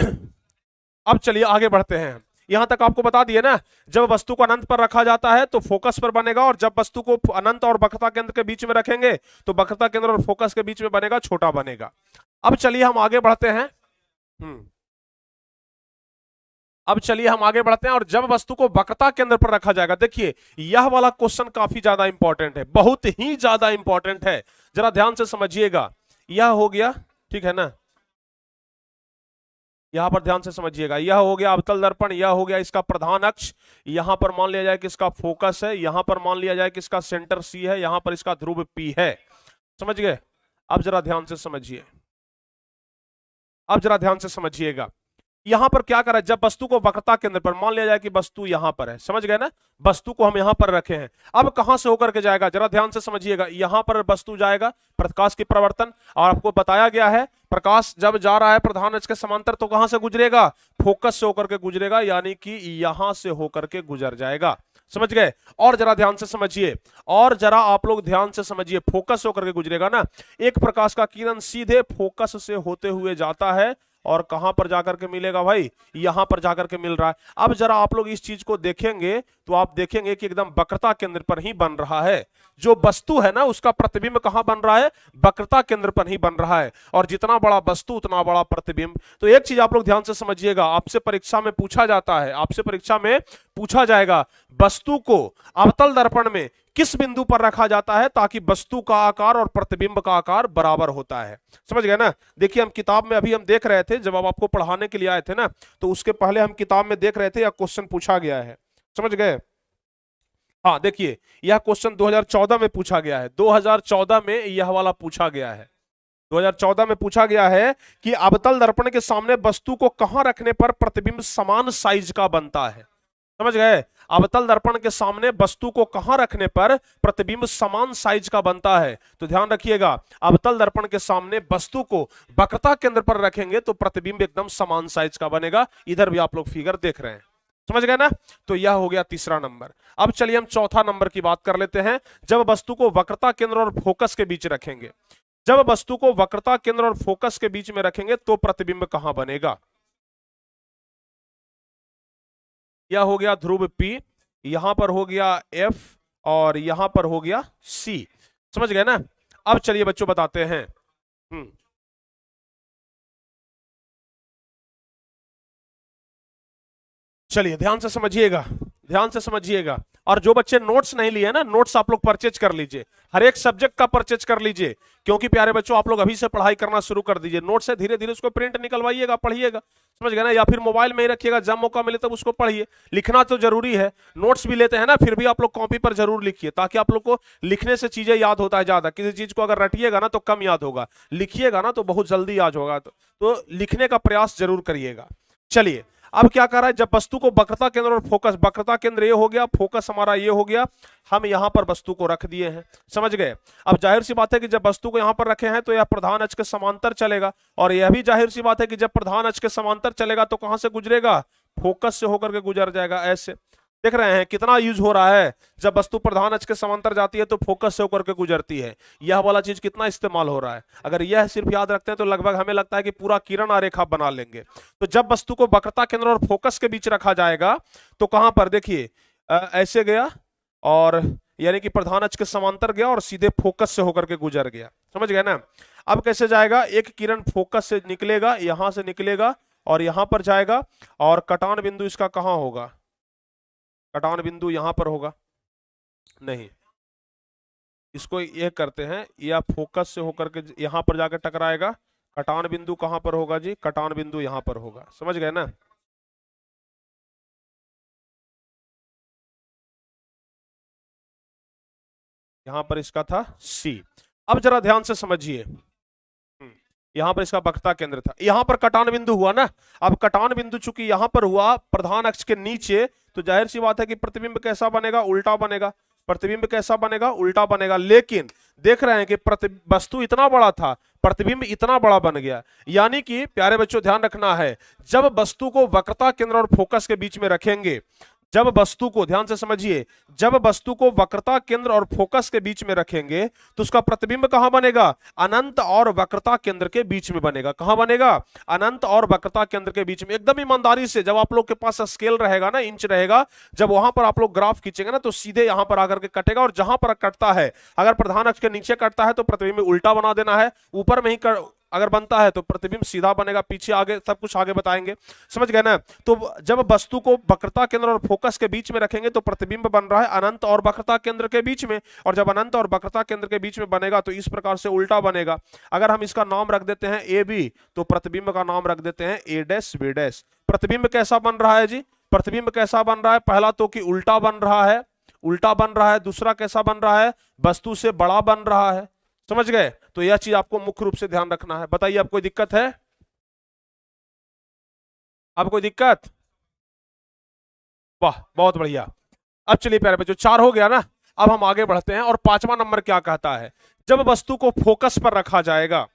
अब चलिए आगे बढ़ते हैं। यहां तक आपको बता दिए ना, जब वस्तु को अनंत पर रखा जाता है तो फोकस पर बनेगा, और जब वस्तु को अनंत और वक्रता केंद्र के बीच में रखेंगे तो वक्रता केंद्र और फोकस के बीच में बनेगा, छोटा बनेगा। अब चलिए हम आगे बढ़ते हैं। अब चलिए हम आगे बढ़ते हैं, और जब वस्तु को वक्रता केंद्र पर रखा जाएगा, देखिए यह वाला क्वेश्चन काफी ज्यादा इंपॉर्टेंट है, बहुत ही ज्यादा इंपॉर्टेंट है, जरा ध्यान से समझिएगा। यह हो गया, ठीक है ना, यहां पर ध्यान से समझिएगा, यह हो गया अवतल दर्पण, यह हो गया इसका प्रधान अक्ष, यहां पर मान लिया जाए कि इसका फोकस है, यहां पर मान लिया जाए कि इसका सेंटर सी है, यहां पर इसका ध्रुव पी है। समझ गए। अब जरा ध्यान से समझिए, अब जरा ध्यान से समझिएगा। यहां पर क्या करा, जब वस्तु को वक्रता केंद्र पर मान लिया जाए कि वस्तु यहां पर है, समझ गए ना, वस्तु को हम यहां पर रखे हैं। अब कहां से होकर के जाएगा, जरा ध्यान से समझिएगा। यहां पर वस्तु जाएगा, प्रकाश की प्रवर्तन, और आपको बताया गया है प्रकाश जब जा रहा है प्रधान अक्ष के समांतर तो कहां से गुजरेगा, फोकस से होकर के गुजरेगा, यानी कि यहां से होकर के गुजर जाएगा। समझ गए। और जरा ध्यान से समझिए, और जरा आप लोग ध्यान से समझिए, फोकस से होकर के गुजरेगा ना, एक प्रकाश का किरण सीधे फोकस से होते हुए जाता है, और कहां पर जाकर के मिलेगा भाई, यहां पर जाकर के मिल रहा है। अब जरा आप लोग इस चीज को देखेंगे तो आप देखेंगे कि एकदम वक्रता केंद्र पर ही बन रहा है। जो वस्तु है ना उसका प्रतिबिंब कहां बन रहा है, वक्रता केंद्र पर ही बन रहा है, और जितना बड़ा वस्तु उतना बड़ा प्रतिबिंब। तो एक चीज आप लोग ध्यान से समझिएगा, आपसे परीक्षा में पूछा जाता है, आपसे परीक्षा में पूछा जाएगा, वस्तु को अवतल दर्पण में किस बिंदु पर रखा जाता है ताकि वस्तु का आकार और प्रतिबिंब का आकार बराबर होता है। समझ गए ना। देखिए हम किताब में अभी हम देख रहे थे, जब आप आपको पढ़ाने के लिए आए थे ना, तो उसके पहले हम किताब में देख रहे थे, यह क्वेश्चन पूछा गया है। समझ गए। हाँ देखिए यह क्वेश्चन 2014 में पूछा गया है, 2014 में यह वाला पूछा गया है, 2014 में पूछा गया है कि अवतल दर्पण के सामने वस्तु को कहां रखने पर प्रतिबिंब समान साइज का बनता है। समझ गए। अवतल दर्पण के सामने वस्तु को कहां रखने पर प्रतिबिंब समान साइज का बनता है। तो ध्यान रखिएगा, अवतल दर्पण के सामने वस्तु को वक्रता केंद्र पर रखेंगे तो प्रतिबिंब एकदम समान साइज का बनेगा। इधर भी आप लोग फिगर देख रहे हैं। समझ गए ना। तो यह हो गया तीसरा नंबर। अब चलिए हम चौथा नंबर की बात कर लेते हैं। जब वस्तु को वक्रता केंद्र और फोकस के बीच रखेंगे, जब वस्तु को वक्रता केंद्र और फोकस के बीच में रखेंगे तो प्रतिबिंब कहां बनेगा। यह हो गया ध्रुव P, यहां पर हो गया F, और यहां पर हो गया C। समझ गए ना। अब चलिए बच्चों बताते हैं। चलिए ध्यान से समझिएगा, ध्यान से समझिएगा। और जो बच्चे नोट्स नहीं लिए ना, नोट्स आप लोग परचेज कर लीजिए, हर एक सब्जेक्ट का परचेज कर लीजिए, क्योंकि प्यारे बच्चों आप लोग अभी से पढ़ाई करना शुरू कर दीजिए। नोट्स है, धीरे धीरे उसको प्रिंट निकलवाइएगा, पढ़िएगा, समझ गए ना, या फिर मोबाइल में ही रखिएगा, जब मौका मिले तब उसको पढ़िए। लिखना तो जरूरी है, नोट्स भी लेते हैं ना, फिर भी आप लोग कॉपी पर जरूर लिखिए, ताकि आप लोग को लिखने से चीजें याद होता है ज्यादा। किसी चीज को अगर रटिएगा ना तो कम याद होगा, लिखिएगा ना तो बहुत जल्दी याद होगा। तो लिखने का प्रयास जरूर करिएगा। चलिए अब क्या कर रहा है, जब वस्तु को वक्रता केंद्र और फोकस, वक्रता केंद्र ये हो गया, फोकस हमारा ये हो गया, हम यहां पर वस्तु को रख दिए हैं, समझ गए। अब जाहिर सी बात है कि जब वस्तु को यहां पर रखे हैं तो यह प्रधान अक्ष के समांतर चलेगा, और यह भी जाहिर सी बात है कि जब प्रधान अक्ष के समांतर चलेगा तो कहां से गुजरेगा, फोकस से होकर के गुजर जाएगा। ऐसे देख रहे हैं कितना यूज हो रहा है, जब वस्तु प्रधान अक्ष के समांतर जाती है तो फोकस से होकर के गुजरती है, यह वाला चीज कितना इस्तेमाल हो रहा है। अगर यह सिर्फ याद रखते हैं तो लगभग हमें लगता है कि पूरा किरण आरेखा बना लेंगे। तो जब वस्तु को वक्रता केंद्र और फोकस के बीच रखा जाएगा तो कहां पर देखिए ऐसे गया, और यानी कि प्रधान अक्ष के समांतर गया और सीधे फोकस से होकर के गुजर गया, समझ गए ना। अब कैसे जाएगा, एक किरण फोकस से निकलेगा, यहां से निकलेगा और यहां पर जाएगा, और कटान बिंदु इसका कहां होगा, कटान बिंदु यहां पर होगा, नहीं, इसको ये करते हैं, या फोकस से होकर के यहां पर जाकर टकराएगा। कटान बिंदु कहां पर होगा जी, कटान बिंदु यहां पर होगा, समझ गए ना। यहां पर इसका था सी। अब जरा ध्यान से समझिए, यहां पर इसका वक्रता केंद्र था, यहां पर कटान बिंदु हुआ ना। अब कटान बिंदु चूंकि यहां पर हुआ प्रधान अक्ष के नीचे, तो जाहिर सी बात है कि प्रतिबिंब कैसा बनेगा, उल्टा बनेगा। प्रतिबिंब कैसा बनेगा, उल्टा बनेगा। लेकिन देख रहे हैं कि वस्तु इतना बड़ा था, प्रतिबिंब इतना बड़ा बन गया। यानी कि प्यारे बच्चों ध्यान रखना है, जब वस्तु को वक्रता केंद्र और फोकस के बीच में रखेंगे, जब वस्तु को ध्यान से समझिए, जब वस्तु को वक्रता केंद्र और फोकस के बीच में रखेंगे तो उसका प्रतिबिंब कहां बनेगा, अनंत और वक्रता केंद्र के बीच में बनेगा। कहां बनेगा, अनंत और वक्रता केंद्र के बीच में। एकदम ईमानदारी से, जब आप लोग के पास स्केल रहेगा ना, इंच रहेगा, जब वहां पर आप लोग ग्राफ खींचेंगे ना तो सीधे यहां पर आकर के कटेगा, और जहां पर कटता है, अगर प्रधान अक्ष के नीचे कटता है तो प्रतिबिंब उल्टा बना देना है, ऊपर में ही अगर बनता है तो प्रतिबिंब सीधा बनेगा, पीछे आगे सब कुछ आगे बताएंगे, समझ गए ना। तो जब वस्तु को वक्रता केंद्र और फोकस के बीच में रखेंगे तो प्रतिबिंब बन रहा है अनंत और वक्रता केंद्र के बीच में, और जब अनंत और वक्रता केंद्र के बीच में बनेगा तो इस प्रकार से उल्टा बनेगा। अगर हम इसका नाम रख देते हैं ए बी, तो प्रतिबिंब का नाम रख देते हैं ए डैश बी डैश। प्रतिबिंब कैसा बन रहा है जी, प्रतिबिंब कैसा बन रहा है, पहला तो कि उल्टा बन रहा है, उल्टा बन रहा है। दूसरा कैसा बन रहा है, वस्तु से बड़ा बन रहा है, समझ गए। तो यह चीज आपको मुख्य रूप से ध्यान रखना है। बताइए, अब कोई दिक्कत है, अब कोई दिक्कत, वाह बहुत बढ़िया। अब चलिए प्यारे बच्चों, 4 हो गया ना, अब हम आगे बढ़ते हैं, और 5वां नंबर क्या कहता है, जब वस्तु को फोकस पर रखा जाएगा,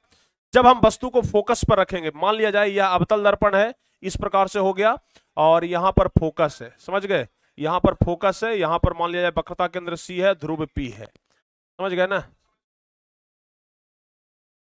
जब हम वस्तु को फोकस पर रखेंगे, मान लिया जाए यह अवतल दर्पण है, इस प्रकार से हो गया, और यहां पर फोकस है, समझ गए, यहां पर फोकस है, यहां पर मान लिया जाए वक्रता केंद्र सी है, ध्रुव पी है, समझ गए ना।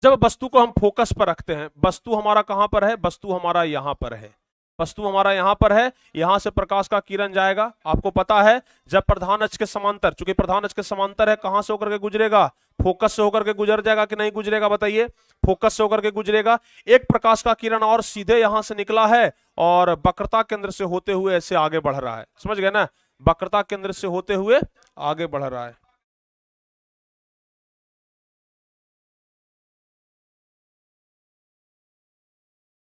जब वस्तु को हम फोकस पर रखते हैं, वस्तु हमारा कहां पर है, वस्तु हमारा यहां पर है, वस्तु हमारा यहां पर है, यहां से प्रकाश का किरण जाएगा, आपको पता है, जब प्रधान अक्ष के समांतर, चूंकि प्रधान अक्ष के समांतर है, कहां से होकर के गुजरेगा, फोकस से होकर के गुजर जाएगा कि नहीं गुजरेगा, बताइए, फोकस से होकर के गुजरेगा। एक प्रकाश का किरण और सीधे यहां से निकला है, और वक्रता केंद्र से होते हुए ऐसे आगे बढ़ रहा है, समझ गए ना, वक्रता केंद्र से होते हुए आगे बढ़ रहा है।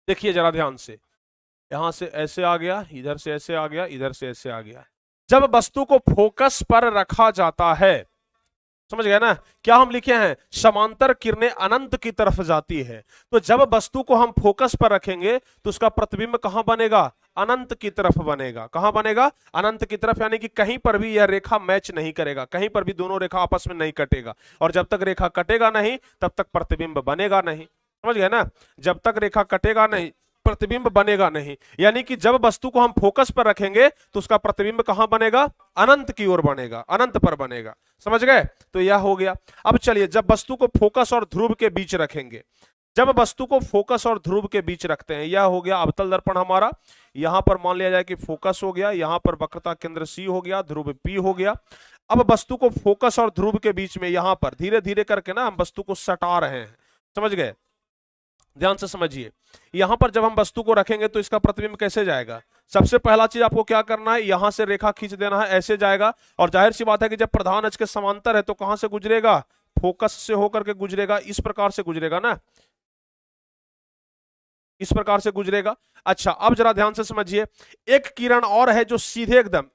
देखिए जरा ध्यान से, यहां से ऐसे आ गया, इधर से ऐसे आ गया, इधर से ऐसे आ गया। जब वस्तु को फोकस पर रखा जाता है, समझ गए ना, क्या हम लिखे हैं, समांतर किरणें अनंत की तरफ जाती है। तो जब वस्तु को हम फोकस पर रखेंगे तो उसका प्रतिबिंब कहां बनेगा, अनंत की तरफ बनेगा। कहां बनेगा, अनंत की तरफ, यानी कि कहीं पर भी यह रेखा मैच नहीं करेगा, कहीं पर भी दोनों रेखा आपस में नहीं कटेगा, और जब तक रेखा कटेगा नहीं तब तक प्रतिबिंब बनेगा नहीं, समझ गए ना, जब तक रेखा कटेगा नहीं प्रतिबिंब बनेगा नहीं। यानी कि जब वस्तु को हम फोकस पर रखेंगे तो उसका प्रतिबिंब कहां बनेगा, अनंत की ओर बनेगा, अनंत पर बनेगा, समझ गए। तो यह हो गया। अब चलिए, जब वस्तु को फोकस और ध्रुव के बीच रखेंगे, जब वस्तु को फोकस और ध्रुव के बीच रखते हैं, यह हो गया अवतल दर्पण हमारा, यहां पर मान लिया जाए कि फोकस हो गया, यहां पर वक्रता केंद्र सी हो गया, ध्रुव पी हो गया। अब वस्तु को फोकस और ध्रुव के बीच में यहां पर धीरे धीरे करके ना हम वस्तु को सटा रहे हैं, समझ गए, ध्यान से समझिए। यहां पर जब हम वस्तु को रखेंगे तो इसका प्रतिबिंब कैसे जाएगा, सबसे पहला चीज आपको क्या करना है, यहां से रेखा खींच देना है, ऐसे जाएगा। और जाहिर सी बात है कि जब प्रधान अक्ष के समांतर है तो कहां से गुजरेगा, फोकस से होकर के गुजरेगा, इस प्रकार से गुजरेगा ना, इस प्रकार से गुजरेगा। अच्छा, अब जरा ध्यान से समझिए, एक किरण और है जो सीधे एकदम,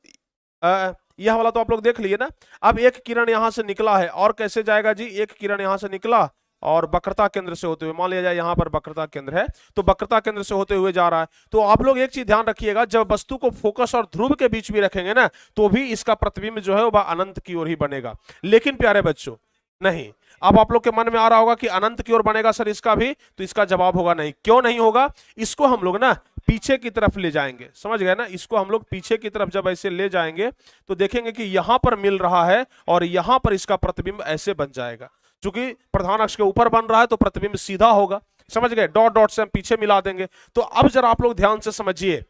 यह वाला तो आप लोग देख लिए ना। अब एक किरण यहां से निकला है और कैसे जाएगा जी, एक किरण यहां से निकला और वक्रता केंद्र से होते हुए, मान लिया जाए यहां पर वक्रता केंद्र है, तो वक्रता केंद्र से होते हुए जा रहा है। तो आप लोग एक चीज ध्यान रखिएगा, जब वस्तु को फोकस और ध्रुव के बीच भी रखेंगे ना, तो भी इसका प्रतिबिंब जो है वह अनंत की ओर ही बनेगा। लेकिन प्यारे बच्चों, नहीं, अब आप लोग के मन में आ रहा होगा कि अनंत की ओर बनेगा सर इसका भी, तो इसका जवाब होगा नहीं। क्यों नहीं होगा, इसको हम लोग ना पीछे की तरफ ले जाएंगे, समझ गए ना, इसको हम लोग पीछे की तरफ जब ऐसे ले जाएंगे तो देखेंगे कि यहां पर मिल रहा है और यहां पर इसका प्रतिबिंब ऐसे बन जाएगा। क्योंकि प्रधान अक्ष के ऊपर बन रहा है तो प्रतिबिंब सीधा होगा, समझ गए, डॉट डॉट से हम पीछे मिला देंगे। तो अब जरा आप लोग ध्यान से समझिए,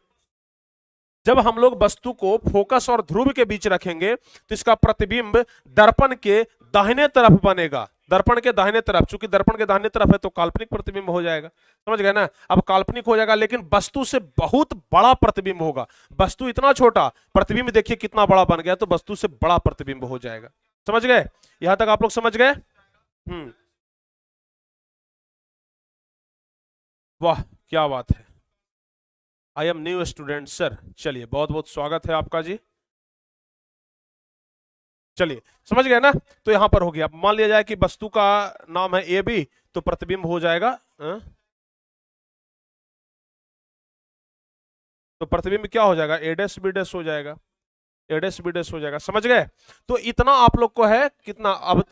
जब हम लोग वस्तु को फोकस और ध्रुव के बीच रखेंगे तो इसका प्रतिबिंब दर्पण के दाहिने तरफ बनेगा, दर्पण के दाहिने तरफ। चूंकि दर्पण के दाहिने तरफ है तो काल्पनिक प्रतिबिंब हो जाएगा, समझ गए ना। अब काल्पनिक हो जाएगा लेकिन वस्तु से बहुत बड़ा प्रतिबिंब होगा। वस्तु इतना छोटा, प्रतिबिंब देखिए कितना बड़ा बन गया, तो वस्तु से बड़ा प्रतिबिंब हो जाएगा, समझ गए। यहां तक आप लोग समझ गए। वाह, क्या बात है, I am new student sir. चलिए, बहुत बहुत स्वागत है आपका जी। चलिए, समझ गए ना। तो यहां पर हो गया, मान लिया जाए कि वस्तु का नाम है ए बी, तो प्रतिबिंब हो जाएगा, तो प्रतिबिंब क्या हो जाएगा, ए डैश बी डैश हो जाएगा, ए डैश बी डैश हो जाएगा, समझ गए। तो इतना आप लोग को है कितना, अब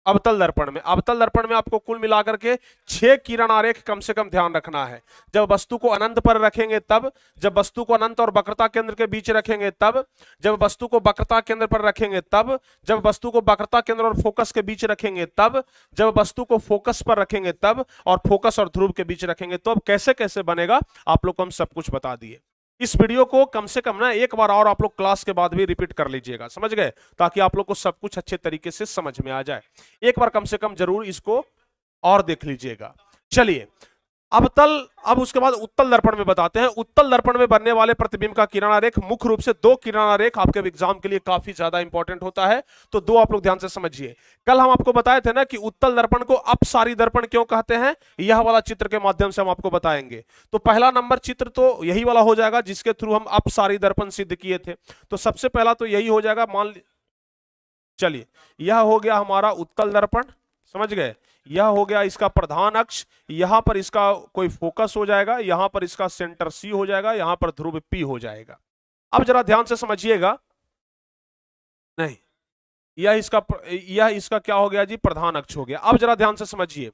अवतल दर्पण में, अवतल दर्पण में आपको कुल मिलाकर के 6 किरण आरेख कम से कम ध्यान रखना है। जब वस्तु को अनंत पर रखेंगे तब, जब वस्तु को अनंत और वक्रता केंद्र के बीच रखेंगे तब, जब वस्तु को वक्रता केंद्र पर रखेंगे तब, जब वस्तु को वक्रता केंद्र और फोकस के बीच रखेंगे तब, जब वस्तु को फोकस पर रखेंगे तब, और फोकस और ध्रुव के बीच रखेंगे तो अब कैसे कैसे बनेगा आप लोग को हम सब कुछ बता दिए। इस वीडियो को कम से कम ना एक बार और आप लोग क्लास के बाद भी रिपीट कर लीजिएगा, समझ गए, ताकि आप लोग को सब कुछ अच्छे तरीके से समझ में आ जाए। एक बार कम से कम जरूर इसको और देख लीजिएगा। चलिए, अवतल, अब उसके बाद उत्तल दर्पण में बताते हैं। उत्तल दर्पण में बनने वाले प्रतिबिंब का किरणारेख मुख्य रूप से 2 किरणारेख आपके एग्जाम के लिए काफी ज्यादा इंपॉर्टेंट होता है, तो 2 आप लोग ध्यान से समझिए। कल हम आपको बताए थे ना कि उत्तल दर्पण को अपसारी दर्पण क्यों कहते हैं, यह वाला चित्र के माध्यम से हम आपको बताएंगे। तो पहला नंबर चित्र तो यही वाला हो जाएगा जिसके थ्रू हम अपसारी दर्पण सिद्ध किए थे। तो सबसे पहला तो यही हो जाएगा, मान, चलिए, यह हो गया हमारा उत्तल दर्पण, समझ गए। यह हो गया इसका प्रधान अक्ष, यहां पर इसका कोई फोकस हो जाएगा, यहां पर इसका सेंटर सी हो जाएगा, यहां पर ध्रुव पी हो जाएगा। अब जरा ध्यान से समझिएगा, नहीं, यह इसका क्या हो गया जी, प्रधान अक्ष हो गया। अब जरा ध्यान से समझिए,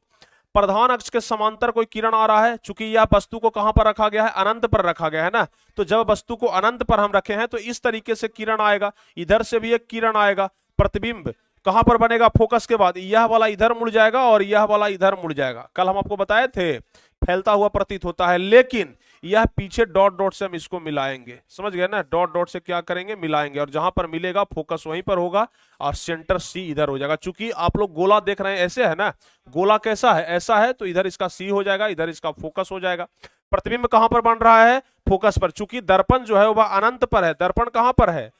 प्रधान अक्ष के समांतर कोई किरण आ रहा है, चूंकि यह वस्तु को कहां पर रखा गया है, अनंत पर रखा गया है ना। तो जब वस्तु को अनंत पर हम रखे हैं तो इस तरीके से किरण आएगा, इधर से भी एक किरण आएगा, प्रतिबिंब कहां पर बनेगा, फोकस के बाद यह वाला इधर मुड़ जाएगा और यह वाला इधर मुड़ जाएगा। कल हम आपको बताए थे फैलता हुआ प्रतीत होता है, लेकिन यह पीछे डॉट डॉट से हम इसको मिलाएंगे, समझ गए ना, डॉट डॉट से क्या करेंगे, मिलाएंगे, और जहां पर मिलेगा फोकस वहीं पर होगा और सेंटर सी इधर हो जाएगा। चूंकि आप लोग गोला देख रहे हैं ऐसे है ना, गोला कैसा है, ऐसा है, तो इधर इसका सी हो जाएगा, इधर इसका फोकस हो जाएगा। प्रतिबिंब कहां पर बन रहा है, फोकस पर। चूंकि दर्पण जो है वह अनंत पर है, दर्पण कहां पर है,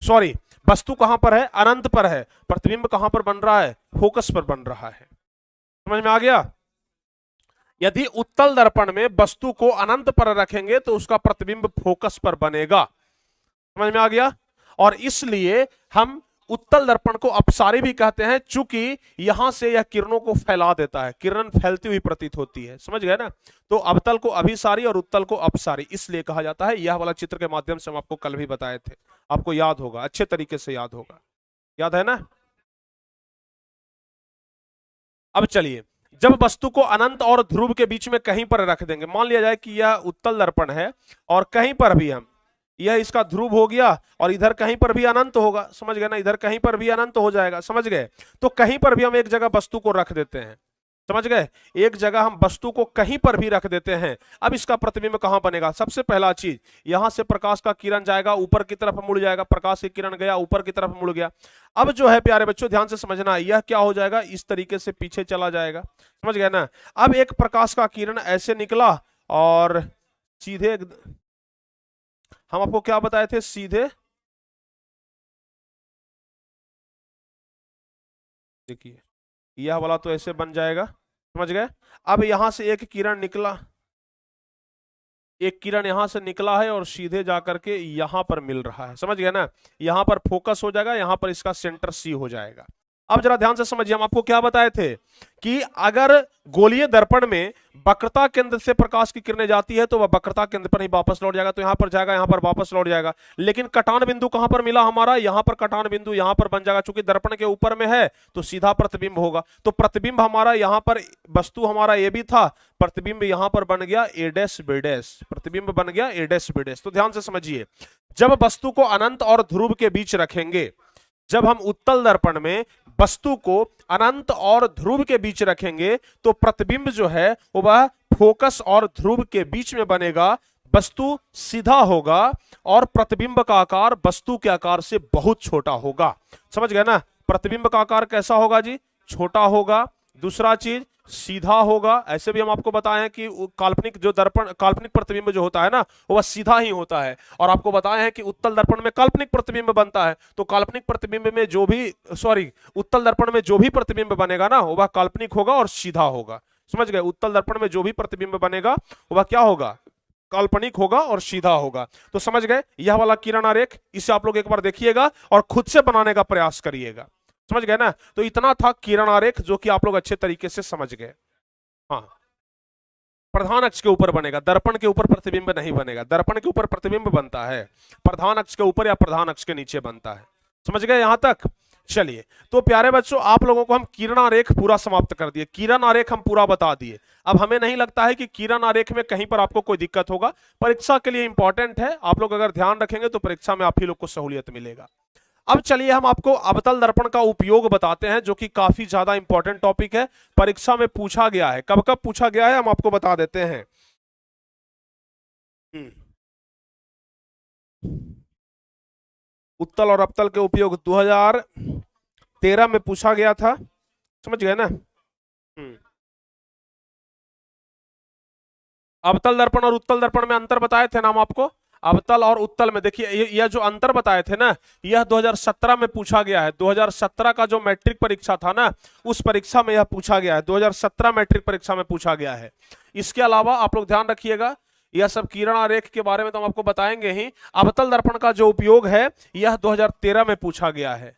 सॉरी, वस्तु कहां पर है, अनंत पर है, प्रतिबिंब कहां पर बन रहा है, फोकस पर बन रहा है। समझ में आ गया। यदि उत्तल दर्पण में वस्तु को अनंत पर रखेंगे तो उसका प्रतिबिंब फोकस पर बनेगा, समझ में आ गया। और इसलिए हम उत्तल दर्पण को अपसारी भी कहते हैं, चूंकि यहां से यह किरणों को फैला देता है, किरण फैलती हुई प्रतीत होती है, समझ गए ना। तो अवतल को अभिसारी और उत्तल को अपसारी इसलिए कहा जाता है। यह वाला चित्र के माध्यम से हम आपको कल भी बताए थे, आपको याद होगा, अच्छे तरीके से याद होगा, याद है ना। अब चलिए, जब वस्तु को अनंत और ध्रुव के बीच में कहीं पर रख देंगे, मान लिया जाए कि यह उत्तल दर्पण है और कहीं पर भी हम, यह इसका ध्रुव हो गया और इधर कहीं पर भी अनंत होगा, समझ गए ना, इधर कहीं पर भी अनंत हो जाएगा, समझ गए। तो कहीं पर भी हम एक जगह वस्तु को रख देते हैं, समझ गए, एक जगह हम वस्तु को कहीं पर भी रख देते हैं। अब इसका प्रतिबिंब कहां बनेगा, सबसे पहला चीज, यहां से प्रकाश का किरण जाएगा, ऊपर की तरफ मुड़ जाएगा, प्रकाश की किरण गया ऊपर की तरफ मुड़ गया। अब जो है प्यारे बच्चों ध्यान से समझना, यह क्या हो जाएगा, इस तरीके से पीछे चला जाएगा, समझ गए ना। अब एक प्रकाश का किरण ऐसे निकला और सीधे हम आपको क्या बताए थे, सीधे, देखिए यह वाला तो ऐसे बन जाएगा, समझ गए। अब यहां से एक किरण निकला, एक किरण यहां से निकला है और सीधे जाकर के यहां पर मिल रहा है, समझ गए ना। यहां पर फोकस हो जाएगा, यहां पर इसका सेंटर सी हो जाएगा। अब जरा ध्यान से समझिए, हम आपको क्या बताए थे कि अगर गोलीय दर्पण में वक्रता केंद्र से प्रकाश की किरणें जाती है तो वह वक्रता केंद्र पर ही वापस लौट जाएगा, तो यहां पर जाएगा, यहां पर वापस लौट जाएगा। लेकिन कटान बिंदु कहां पर मिला हमारा, यहां पर कटान बिंदु यहां पर बन जाएगा, चूंकि दर्पण के ऊपर में है तो सीधा प्रतिबिंब होगा। तो प्रतिबिंब हमारा यहां पर, वस्तु हमारा ये भी था, प्रतिबिंब यहां पर बन गया ए डैश बी डैश, प्रतिबिंब बन गया ए डैश बी डैश। तो ध्यान से समझिए, जब वस्तु को अनंत और ध्रुव के बीच रखेंगे, जब हम उत्तल दर्पण में वस्तु को अनंत और ध्रुव के बीच रखेंगे तो प्रतिबिंब जो है वह फोकस और ध्रुव के बीच में बनेगा, वस्तु सीधा होगा और प्रतिबिंब का आकार वस्तु के आकार से बहुत छोटा होगा, समझ गए ना। प्रतिबिंब का आकार कैसा होगा जी, छोटा होगा। दूसरा चीज सीधा होगा, ऐसे भी हम आपको बताए हैं कि काल्पनिक जो दर्पण, काल्पनिक प्रतिबिंब जो होता है ना वह सीधा ही होता है, और आपको बताए हैं कि उत्तल दर्पण में काल्पनिक प्रतिबिंब बनता है, तो काल्पनिक प्रतिबिंब में जो भी, सॉरी, उत्तल दर्पण में जो भी प्रतिबिंब बनेगा ना वह काल्पनिक होगा और सीधा होगा, समझ गए। उत्तल दर्पण में जो भी प्रतिबिंब बनेगा वह क्या होगा, काल्पनिक होगा और सीधा होगा। तो समझ गए, यह वाला किरण आरेख, इसे आप लोग एक बार देखिएगा और खुद से बनाने का प्रयास करिएगा, समझ गए ना। तो इतना था किरण आरेख, जो कि आप लोग अच्छे तरीके से समझ गए। हाँ, प्रधान अक्ष के ऊपर बनेगा, दर्पण के ऊपर प्रतिबिंब नहीं बनेगा, दर्पण के ऊपर प्रतिबिंब बनता है, प्रधान अक्ष के ऊपर या प्रधान अक्ष के नीचे बनता है, समझ गए यहां तक। चलिए, तो प्यारे बच्चों, आप लोगों को हम किरण आरेख पूरा समाप्त कर दिए, किरण आरेख हम पूरा बता दिए। अब हमें नहीं लगता है कि किरण आरेख में कहीं पर आपको कोई दिक्कत होगा, परीक्षा के लिए इंपॉर्टेंट है, आप लोग अगर ध्यान रखेंगे तो परीक्षा में आप ही लोग को सहूलियत मिलेगा। अब चलिए हम आपको अवतल दर्पण का उपयोग बताते हैं, जो कि काफी ज्यादा इंपॉर्टेंट टॉपिक है, परीक्षा में पूछा गया है। कब कब पूछा गया है हम आपको बता देते हैं। उत्तल और अवतल के उपयोग 2013 में पूछा गया था, समझ गए ना। अवतल दर्पण और उत्तल दर्पण में अंतर बताए थे ना हम आपको। अवतल और उत्तल में देखिए, यह जो अंतर बताए थे ना, यह 2017 में पूछा गया है। 2017 का जो मैट्रिक परीक्षा था ना, उस परीक्षा में यह पूछा गया है, 2017 मैट्रिक परीक्षा में पूछा गया है। इसके अलावा आप लोग ध्यान रखिएगा, यह सब किरण आरेख के बारे में तो हम आपको बताएंगे ही। अवतल दर्पण का जो उपयोग है यह 2013 में पूछा गया है।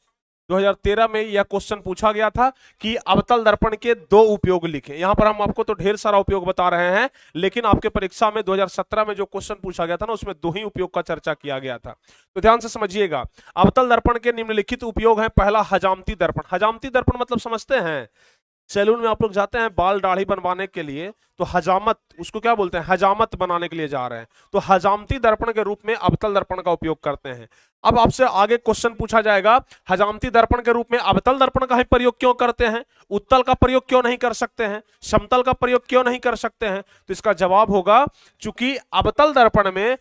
2013 में यह क्वेश्चन पूछा गया था कि अवतल दर्पण के दो उपयोग लिखें। यहां पर हम आपको तो ढेर सारा उपयोग बता रहे हैं, लेकिन आपके परीक्षा में 2017 में जो क्वेश्चन पूछा गया था ना, उसमें दो ही उपयोग का चर्चा किया गया था। तो ध्यान से समझिएगा, अवतल दर्पण के निम्नलिखित उपयोग हैं। पहला, हजामती दर्पण। हजामती दर्पण मतलब समझते हैं, सैलून में आप लोग जाते हैं बाल दाढ़ी बनवाने के लिए, तो हजामत, उसको क्या बोलते हैं, हजामत बनाने के लिए जा रहे हैं, तो हजामती दर्पण के रूप में अवतल दर्पण का उपयोग करते हैं। अब आपसे आगे क्वेश्चन पूछा जाएगा, हजामती दर्पण के रूप में अवतल दर्पण का ही प्रयोग क्यों करते हैं, उत्तल का प्रयोग क्यों नहीं कर सकते हैं, समतल का प्रयोग क्यों नहीं कर सकते हैं? तो इसका जवाब होगा, चूंकि अवतल दर्पण में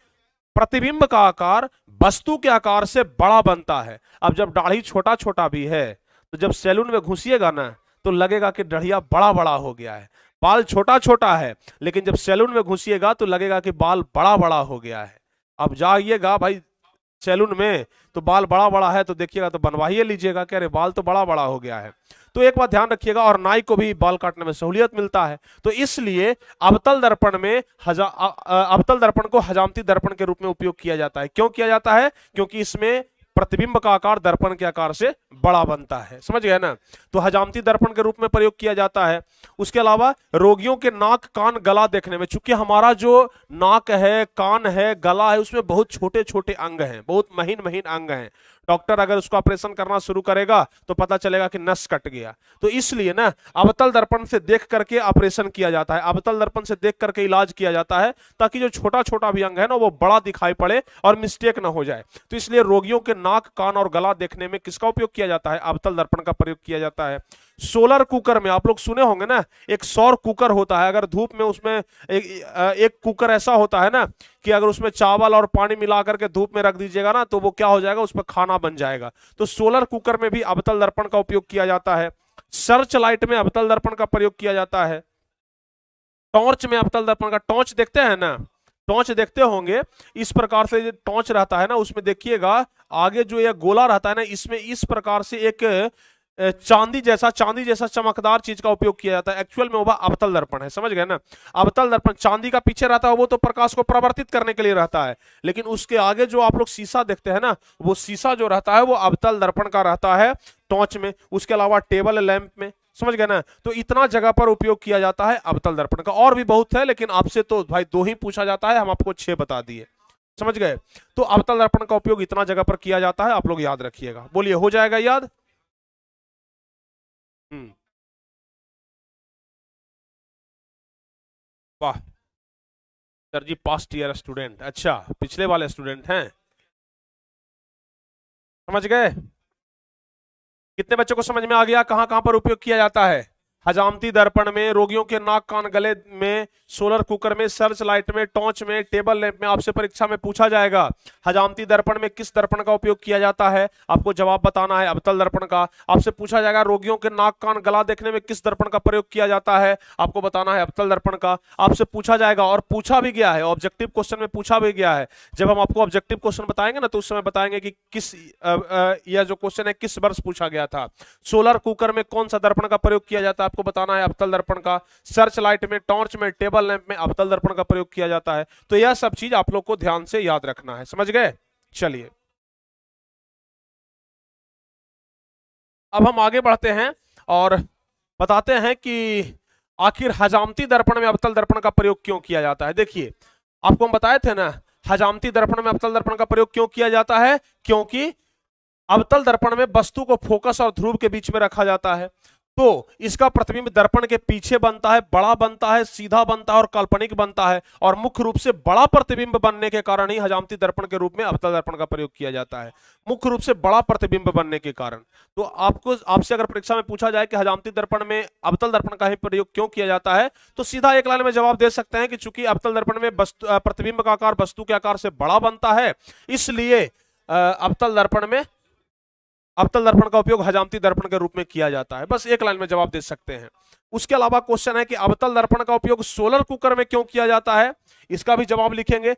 प्रतिबिंब का आकार वस्तु के आकार से बड़ा बनता है। अब जब दाढ़ी छोटा छोटा भी है, तो जब सैलून में घुसिएगा ना तो लगेगा कि दाढ़िया बड़ा बड़ा हो गया है। बाल छोटा छोटा है, लेकिन जब सैलून में घुसिएगा तो लगेगा कि बाल बड़ा बड़ा हो गया है। अब जाइएगा भाई सैलून में, तो बाल बड़ा बड़ा है तो देखिएगा तो बनवाइए लीजिएगा, कह रहे बाल तो बड़ा बड़ा हो गया है। तो एक बात ध्यान रखिएगा, और नाई को भी बाल काटने में सहूलियत मिलता है। तो इसलिए अवतल दर्पण में अवतल दर्पण को हजामती दर्पण के रूप में उपयोग किया जाता है। क्यों किया जाता है? क्योंकि इसमें प्रतिबिंब का आकार दर्पण के आकार से बड़ा बनता है, समझ गए ना। तो हजामती दर्पण के रूप में प्रयोग किया जाता है। उसके अलावा रोगियों के नाक, कान, गला देखने में, चूंकि हमारा जो नाक है, कान है, गला है, उसमें बहुत छोटे छोटे अंग हैं, बहुत महीन महीन अंग हैं। डॉक्टर अगर उसको ऑपरेशन करना शुरू करेगा तो पता चलेगा कि नस कट गया। तो इसलिए ना अवतल दर्पण से देख करके ऑपरेशन किया जाता है, अवतल दर्पण से देख करके इलाज किया जाता है, ताकि जो छोटा छोटा भी अंग है ना वो बड़ा दिखाई पड़े और मिस्टेक ना हो जाए। तो इसलिए रोगियों के नाक, कान और गला देखने में किसका उपयोग किया जाता है? अवतल दर्पण का प्रयोग किया जाता है। सोलर कुकर में आप लोग सुने होंगे ना, एक सौर कुकर होता है। अगर धूप में उसमें एक कुकर ऐसा होता है ना कि अगर उसमें चावल और पानी मिला करके धूप में रख दीजिएगा ना तो वो क्या हो जाएगा, उस पर खाना बन जाएगा। तो सोलर कुकर में भी अवतल दर्पण का उपयोग किया जाता है। सर्च लाइट में अवतल दर्पण का प्रयोग किया जाता है। टॉर्च में अवतल दर्पण का, टॉर्च देखते हैं ना, टॉर्च देखते होंगे, इस प्रकार से जो टॉर्च रहता है ना, उसमें देखिएगा आगे जो ये गोला रहता है ना, इसमें इस प्रकार से एक चांदी जैसा चमकदार चीज का उपयोग किया जाता है। एक्चुअल में वो अवतल दर्पण है, समझ गए ना। अवतल दर्पण चांदी का पीछे रहता है, वो तो प्रकाश को परावर्तित करने के लिए रहता है, लेकिन उसके आगे जो आप लोग शीशा देखते हैं ना, वो शीशा जो रहता है वो अवतल दर्पण का रहता है टॉर्च में। उसके अलावा टेबल लैंप में, समझ गए ना। तो इतना जगह पर उपयोग किया जाता है अवतल दर्पण का। और भी बहुत है, लेकिन आपसे तो भाई 2 ही पूछा जाता है, हम आपको 6 बता दिए, समझ गए। तो अवतल दर्पण का उपयोग इतना जगह पर किया जाता है, आप लोग याद रखिएगा। बोलिए, हो जाएगा याद? वाह सर जी, पास्ट ईयर स्टूडेंट, अच्छा पिछले वाले स्टूडेंट हैं, समझ गए। कितने बच्चों को समझ में आ गया कहां कहां पर उपयोग किया जाता है? हजामती दर्पण में, रोगियों के नाक कान गले में, सोलर कुकर में, सर्च लाइट में, टॉर्च में, टेबल लैंप में। आपसे परीक्षा में पूछा जाएगा हजामती दर्पण में किस दर्पण का उपयोग किया जाता है, आपको जवाब बताना है अवतल दर्पण का। आपसे पूछा जाएगा रोगियों के नाक कान गला देखने में किस दर्पण का प्रयोग किया जाता है, आपको बताना है अवतल दर्पण का। आपसे पूछा जाएगा, और पूछा भी गया है, ऑब्जेक्टिव क्वेश्चन में पूछा भी गया है। जब हम आपको ऑब्जेक्टिव क्वेश्चन बताएंगे ना, तो उस समय बताएंगे कि किस यह जो क्वेश्चन है किस वर्ष पूछा गया था। सोलर कुकर में कौन सा दर्पण का प्रयोग किया जाता है, आपको बताना है अवतल दर्पण का। सर्च लाइट में, टॉर्च में, टेबल लैंप में अवतल दर्पण का प्रयोग किया जाता है। तो यह सब चीज आप लोग को ध्यान से याद रखना है, समझ गए। चलिए अब हम आगे बढ़ते हैं और बताते हैं कि आखिर हजामती दर्पण में अवतल दर्पण का प्रयोग क्यों किया जाता है। देखिए, आपको हम बताए थे ना, हजामती दर्पण में अवतल दर्पण का प्रयोग क्यों किया जाता है, क्योंकि अवतल दर्पण में वस्तु को फोकस और ध्रुव के बीच में रखा जाता है, तो इसका प्रतिबिंब दर्पण के पीछे बनता है, बड़ा बनता है, सीधा बनता है और काल्पनिक बनता है। और मुख्य रूप से बड़ा प्रतिबिंब बनने के कारण ही हजामती दर्पण के रूप में अवतल दर्पण का प्रयोग किया जाता है, मुख्य रूप से बड़ा प्रतिबिंब बनने के कारण। तो आपसे अगर परीक्षा में पूछा जाए कि हजामती दर्पण में अवतल दर्पण का ही प्रयोग क्यों किया जाता है, तो सीधा एक लाइन में जवाब दे सकते हैं कि चूंकि अवतल दर्पण में प्रतिबिंब का आकार वस्तु के आकार से बड़ा बनता है, इसलिए अवतल दर्पण का उपयोग हजामती दर्पण के रूप में किया जाता है। बस एक लाइन में जवाब दे सकते हैं। उसके अलावा क्वेश्चन है कि अवतल दर्पण का उपयोग सोलर कुकर में क्यों किया जाता है, इसका भी जवाब लिखेंगे।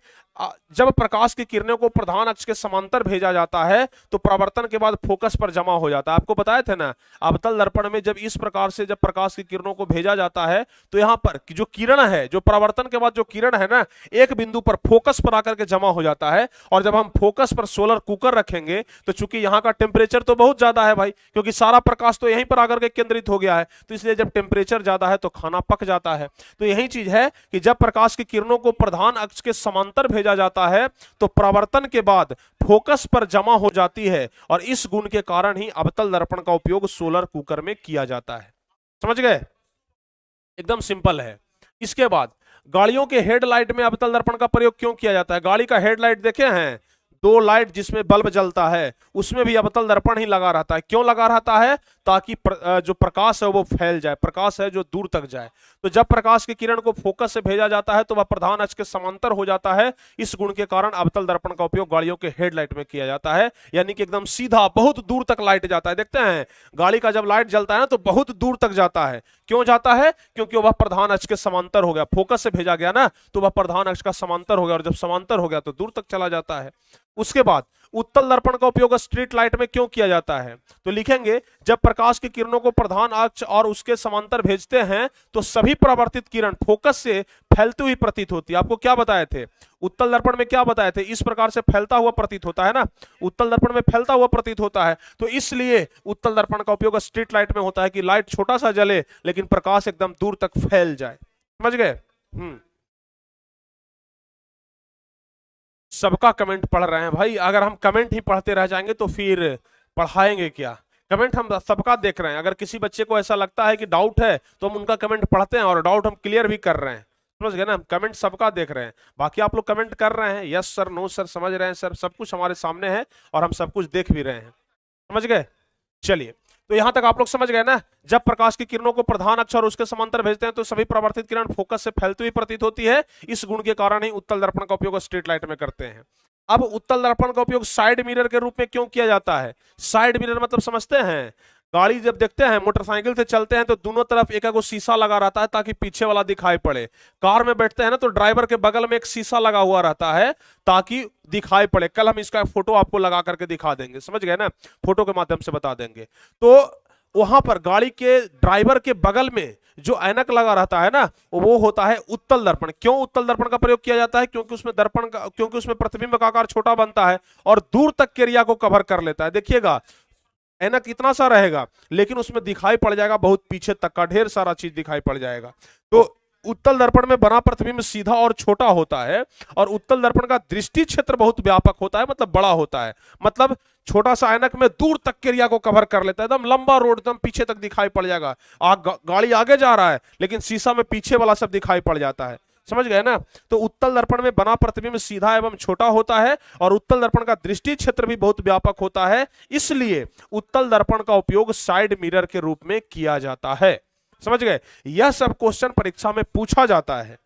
जब प्रकाश की किरणों को प्रधान अक्ष के समांतर भेजा जाता है, तो परावर्तन के बाद फोकस पर जमा हो जाता है। आपको बताए थे ना, अवतल दर्पण में जब इस प्रकार से जब प्रकाश की किरणों को भेजा जाता है, तो यहाँ पर जो किरण है, जो परावर्तन के बाद जो किरण है ना, एक बिंदु पर फोकस पर आकर के जमा हो जाता है। और जब हम फोकस पर सोलर कुकर रखेंगे, तो चूंकि यहाँ का टेम्परेचर तो बहुत ज्यादा है भाई, क्योंकि सारा प्रकाश तो यहीं पर आकर के केंद्रित हो गया है, तो इसलिए जब टेम्परेचर ज्यादा है तो खाना पक जाता है। तो यही चीज है कि जब प्रकाश की किरणों को प्रधान अक्ष के समांतर भेजा जाता है, तो परावर्तन के बाद फोकस पर जमा हो जाती है, और इस गुण के कारण ही अवतल दर्पण का उपयोग सोलर कुकर में किया जाता है। समझ गए, एकदम सिंपल है। इसके बाद गाड़ियों के हेडलाइट में अवतल दर्पण का प्रयोग क्यों किया जाता है? गाड़ी का हेडलाइट देखे हैं, 2 लाइट जिसमें बल्ब जलता है, उसमें भी अवतल दर्पण ही लगा रहता है। क्यों लगा रहता है? ताकि जो प्रकाश है वो फैल जाए, प्रकाश है जो दूर तक जाए। तो जब प्रकाश की किरण को फोकस से भेजा जाता है, तो वह प्रधान अक्ष के समांतर हो जाता है। इस गुण के कारण अवतल दर्पण का उपयोग गाड़ियों के हेडलाइट में किया जाता है, यानी कि एकदम सीधा बहुत दूर तक लाइट जाता है। देखते हैं गाड़ी का जब लाइट जलता है ना, तो बहुत दूर तक जाता है। क्यों जाता है? क्योंकि वह प्रधान अक्ष के समांतर हो गया, फोकस से भेजा गया ना, तो वह प्रधान अक्ष का समांतर हो गया, और जब समांतर हो गया तो दूर तक चला जाता है। उसके बाद उत्तल दर्पण का उपयोग स्ट्रीट लाइट में क्यों किया जाता है? तो लिखेंगे, जब प्रकाश की किरणों को प्रधान अक्ष और उसके समांतर भेजते हैं, तो सभी परावर्तित किरण फोकस से फैलती हुई प्रतीत होती है। आपको क्या बताए थे उत्तल दर्पण में? क्या बताए थे? इस प्रकार से फैलता हुआ प्रतीत होता है ना, उत्तल दर्पण में फैलता हुआ प्रतीत होता है। तो इसलिए उत्तल दर्पण का उपयोग स्ट्रीट लाइट में होता है कि लाइट छोटा सा जले, लेकिन प्रकाश एकदम दूर तक फैल जाए। समझ गए? सबका कमेंट पढ़ रहे हैं भाई। अगर हम कमेंट ही पढ़ते रह जाएंगे तो फिर पढ़ाएंगे क्या? कमेंट हम सबका देख रहे हैं। अगर किसी बच्चे को ऐसा लगता है कि डाउट है, तो हम उनका कमेंट पढ़ते हैं और डाउट हम क्लियर भी कर रहे हैं। समझ गए ना? हम कमेंट सबका देख रहे हैं। बाकी आप लोग कमेंट कर रहे हैं, यस सर, नो सर, समझ रहे हैं सर, सब कुछ हमारे सामने है और हम सब कुछ देख भी रहे हैं। समझ गए? चलिए, तो यहां तक आप लोग समझ गए ना। जब प्रकाश की किरणों को प्रधान अक्ष और उसके समांतर भेजते हैं, तो सभी परावर्तित किरण फोकस से फैलती हुई प्रतीत होती है। इस गुण के कारण ही उत्तल दर्पण का उपयोग स्ट्रीट लाइट में करते हैं। अब उत्तल दर्पण का उपयोग साइड मिरर के रूप में क्यों किया जाता है? साइड मिरर मतलब समझते हैं? गाड़ी जब देखते हैं मोटरसाइकिल से चलते हैं तो दोनों तरफ एक एक शीशा लगा रहता है ताकि पीछे वाला दिखाई पड़े। कार में बैठते हैं ना तो ड्राइवर के बगल में एक शीशा लगा हुआ रहता है ताकि दिखाई पड़े। कल हम इसका फोटो आपको लगा करके दिखा देंगे, समझ गए ना, फोटो के माध्यम से बता देंगे। तो वहां पर गाड़ी के ड्राइवर के बगल में जो ऐनक लगा रहता है ना, वो होता है उत्तल दर्पण। क्यों उत्तल दर्पण का प्रयोग किया जाता है? क्योंकि उसमें प्रतिबिंब का आकार छोटा बनता है और दूर तक के एरिया को कवर कर लेता है। देखिएगा ऐनक इतना सा रहेगा लेकिन उसमें दिखाई पड़ जाएगा बहुत पीछे तक का ढेर सारा चीज दिखाई पड़ जाएगा। तो उत्तल दर्पण में बना प्रतिबिंब सीधा और छोटा होता है और उत्तल दर्पण का दृष्टि क्षेत्र बहुत व्यापक होता है, मतलब बड़ा होता है। मतलब छोटा सा ऐनक में दूर तक के एरिया को कवर कर लेता है, एकदम लंबा रोड एकदम पीछे तक दिखाई पड़ जाएगा। गाड़ी आगे जा रहा है लेकिन शीशा में पीछे वाला सब दिखाई पड़ जाता है, समझ गए ना। तो उत्तल दर्पण में बना प्रतिबिंब सीधा एवं छोटा होता है और उत्तल दर्पण का दृष्टि क्षेत्र भी बहुत व्यापक होता है, इसलिए उत्तल दर्पण का उपयोग साइड मिरर के रूप में किया जाता है। समझ गए? यह सब क्वेश्चन परीक्षा में पूछा जाता है।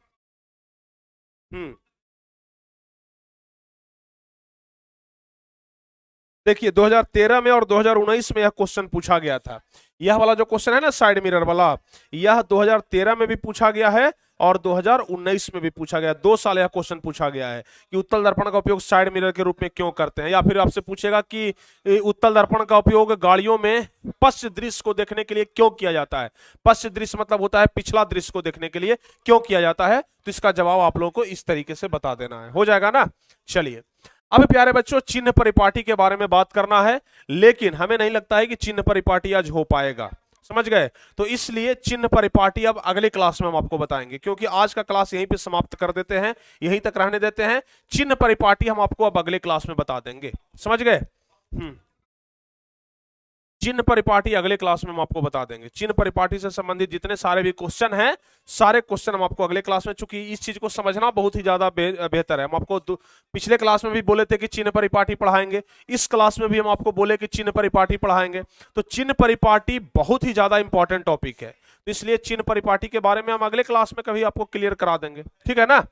देखिए 2013 में और 2019 में यह क्वेश्चन पूछा गया था। यह वाला जो क्वेश्चन है ना साइड मिरर वाला, यह 2013 में भी पूछा गया है और 2019 में भी पूछा गया। 2 साल यह क्वेश्चन पूछा गया है कि उत्तल दर्पण का उपयोग साइड मिरर के रूप में क्यों करते हैं। या फिर आपसे पूछेगा कि उत्तल दर्पण का उपयोग गाड़ियों में पश्च दृश्य को देखने के लिए क्यों किया जाता है। पश्च दृश्य मतलब होता है पिछला दृश्य को देखने के लिए क्यों किया जाता है, तो इसका जवाब आप लोगों को इस तरीके से बता देना है। हो जाएगा ना। चलिए अब प्यारे बच्चों चिन्ह परिपाटी के बारे में बात करना है, लेकिन हमें नहीं लगता है कि चिन्ह परिपाटी आज हो पाएगा, समझ गए। तो इसलिए चिन्ह परिपाटी अब अगले क्लास में हम आपको बताएंगे, क्योंकि आज का क्लास यहीं पे समाप्त कर देते हैं, यहीं तक रहने देते हैं। चिन्ह परिपाटी हम आपको अब अगले क्लास में बता देंगे, समझ गए। चिन्ह परिपाटी अगले क्लास में हम आपको बता देंगे। चिन्ह परिपाटी से संबंधित जितने सारे भी क्वेश्चन हैं, सारे क्वेश्चन हम आपको अगले क्लास में, चूंकि इस चीज को समझना बहुत ही ज्यादा बेहतर है। हम आपको पिछले क्लास में भी बोले थे कि चिन्ह परिपाटी पढ़ाएंगे, इस क्लास में भी हम आपको बोले कि चिन्ह परिपाटी पढ़ाएंगे। तो चिन्ह परिपाटी बहुत ही ज्यादा इंपॉर्टेंट टॉपिक है, तो इसलिए चिन्ह परिपाटी के बारे में हम अगले क्लास में कभी आपको क्लियर करा देंगे, ठीक है ना।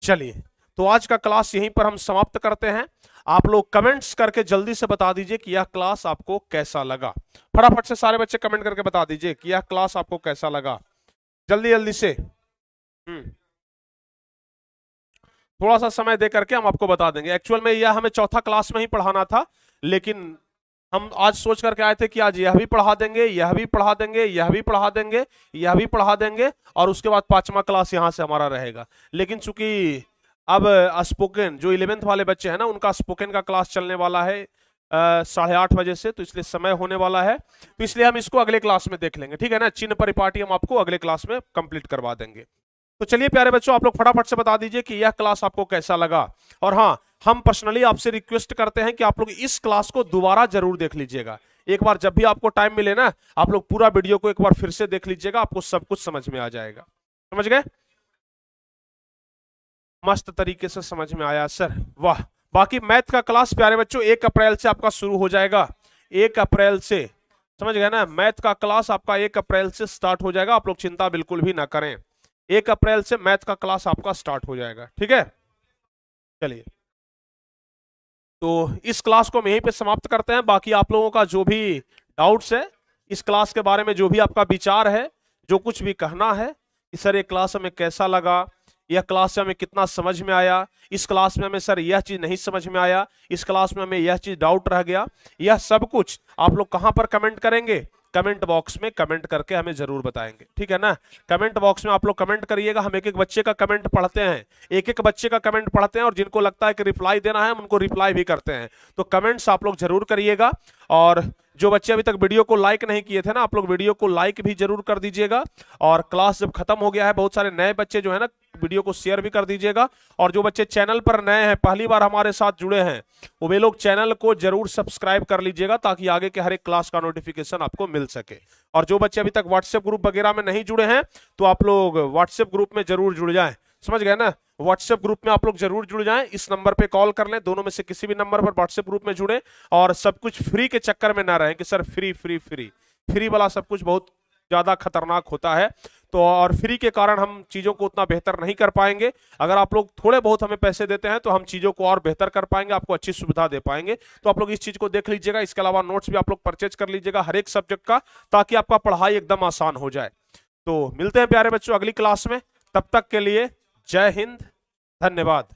चलिए तो आज का क्लास यहीं पर हम समाप्त करते हैं। आप लोग कमेंट्स करके जल्दी से बता दीजिए कि यह क्लास आपको कैसा लगा। फटाफट से सारे बच्चे कमेंट करके बता दीजिए कि यह क्लास आपको कैसा लगा, जल्दी जल्दी से। थोड़ा सा समय दे करके हम आपको बता देंगे। एक्चुअल में यह हमें चौथा क्लास में ही पढ़ाना था, लेकिन हम आज सोच करके आए थे कि आज यह भी पढ़ा देंगे, यह भी पढ़ा देंगे, यह भी पढ़ा देंगे, यह भी पढ़ा देंगे और उसके बाद 5वां क्लास यहां से हमारा रहेगा। लेकिन चूंकि अब स्पोकन जो 11th वाले बच्चे हैं ना, उनका स्पोकन का क्लास चलने वाला है 8:30 बजे से, तो इसलिए समय होने वाला है, तो इसलिए हम इसको अगले क्लास में देख लेंगे, ठीक है ना। चिन्ह परिपाटी हम आपको अगले क्लास में कंप्लीट करवा देंगे। तो चलिए प्यारे बच्चों, आप लोग फटाफट से बता दीजिए कि यह क्लास आपको कैसा लगा। और हाँ, हम पर्सनली आपसे रिक्वेस्ट करते हैं कि आप लोग इस क्लास को दोबारा जरूर देख लीजिएगा। एक बार जब भी आपको टाइम मिले ना, आप लोग पूरा वीडियो को एक बार फिर से देख लीजिएगा, आपको सब कुछ समझ में आ जाएगा। समझ गए? मस्त तरीके से समझ में आया सर, वाह। बाकी मैथ का क्लास प्यारे बच्चों 1 अप्रैल से आपका शुरू हो जाएगा। 1 अप्रैल से, समझ गए ना, मैथ का क्लास आपका 1 अप्रैल से स्टार्ट हो जाएगा। आप लोग चिंता बिल्कुल भी ना करें, 1 अप्रैल से मैथ का क्लास आपका स्टार्ट हो जाएगा, ठीक है। चलिए तो इस क्लास को हम यहीं पे समाप्त करते हैं। बाकी आप लोगों का जो भी डाउट्स है इस क्लास के बारे में, जो भी आपका विचार है, जो कुछ भी कहना है कि सर ये क्लास हमें कैसा लगा, यह क्लास से हमें कितना समझ में आया, इस क्लास में हमें सर यह चीज नहीं समझ में आया, इस क्लास में हमें यह चीज डाउट रह गया, यह सब कुछ आप लोग कहां पर कमेंट करेंगे? कमेंट बॉक्स में कमेंट करके हमें जरूर बताएंगे, ठीक है ना। कमेंट बॉक्स में आप लोग कमेंट करिएगा। हम एक एक बच्चे का कमेंट पढ़ते हैं, एक एक बच्चे का कमेंट पढ़ते हैं, और जिनको लगता है कि रिप्लाई देना है हम उनको रिप्लाई भी करते हैं। तो कमेंट्स आप लोग जरूर करिएगा। और जो बच्चे अभी तक वीडियो को लाइक नहीं किए थे ना, आप लोग वीडियो को लाइक भी जरूर कर दीजिएगा। और क्लास जब खत्म हो गया है, बहुत सारे नए बच्चे जो है ना, वीडियो को शेयर भी कर दीजिएगा। और जो बच्चे चैनल पर नए हैं, पहली बार हमारे साथ जुड़े हैं, वो वे लोग चैनल को जरूर सब्सक्राइब कर लीजिएगा, ताकि आगे के हर एक क्लास का नोटिफिकेशन आपको मिल सके। और जो बच्चे अभी तक व्हाट्सएप ग्रुप वगैरह में नहीं जुड़े हैं, तो आप लोग व्हाट्सएप ग्रुप में जरूर जुड़ जाएं, समझ गए ना। व्हाट्सएप ग्रुप में आप लोग जरूर जुड़ जाएं, इस नंबर पे कॉल कर लें, दोनों में से किसी भी नंबर पर व्हाट्सएप ग्रुप में जुड़े। और सब कुछ फ्री के चक्कर में ना रहें कि sir free free free free वाला सब कुछ बहुत ज्यादा खतरनाक होता है। तो और फ्री के कारण हम चीजों को उतना बेहतर नहीं कर पाएंगे। अगर आप लोग थोड़े बहुत हमें पैसे देते हैं तो हम चीजों को और बेहतर कर पाएंगे, आपको अच्छी सुविधा दे पाएंगे। तो आप लोग इस चीज को देख लीजिएगा। इसके अलावा नोट्स भी आप लोग परचेज कर लीजिएगा हर एक सब्जेक्ट का, ताकि आपका पढ़ाई एकदम आसान हो जाए। तो मिलते हैं प्यारे बच्चों अगली क्लास में, तब तक के लिए जय हिंद, धन्यवाद।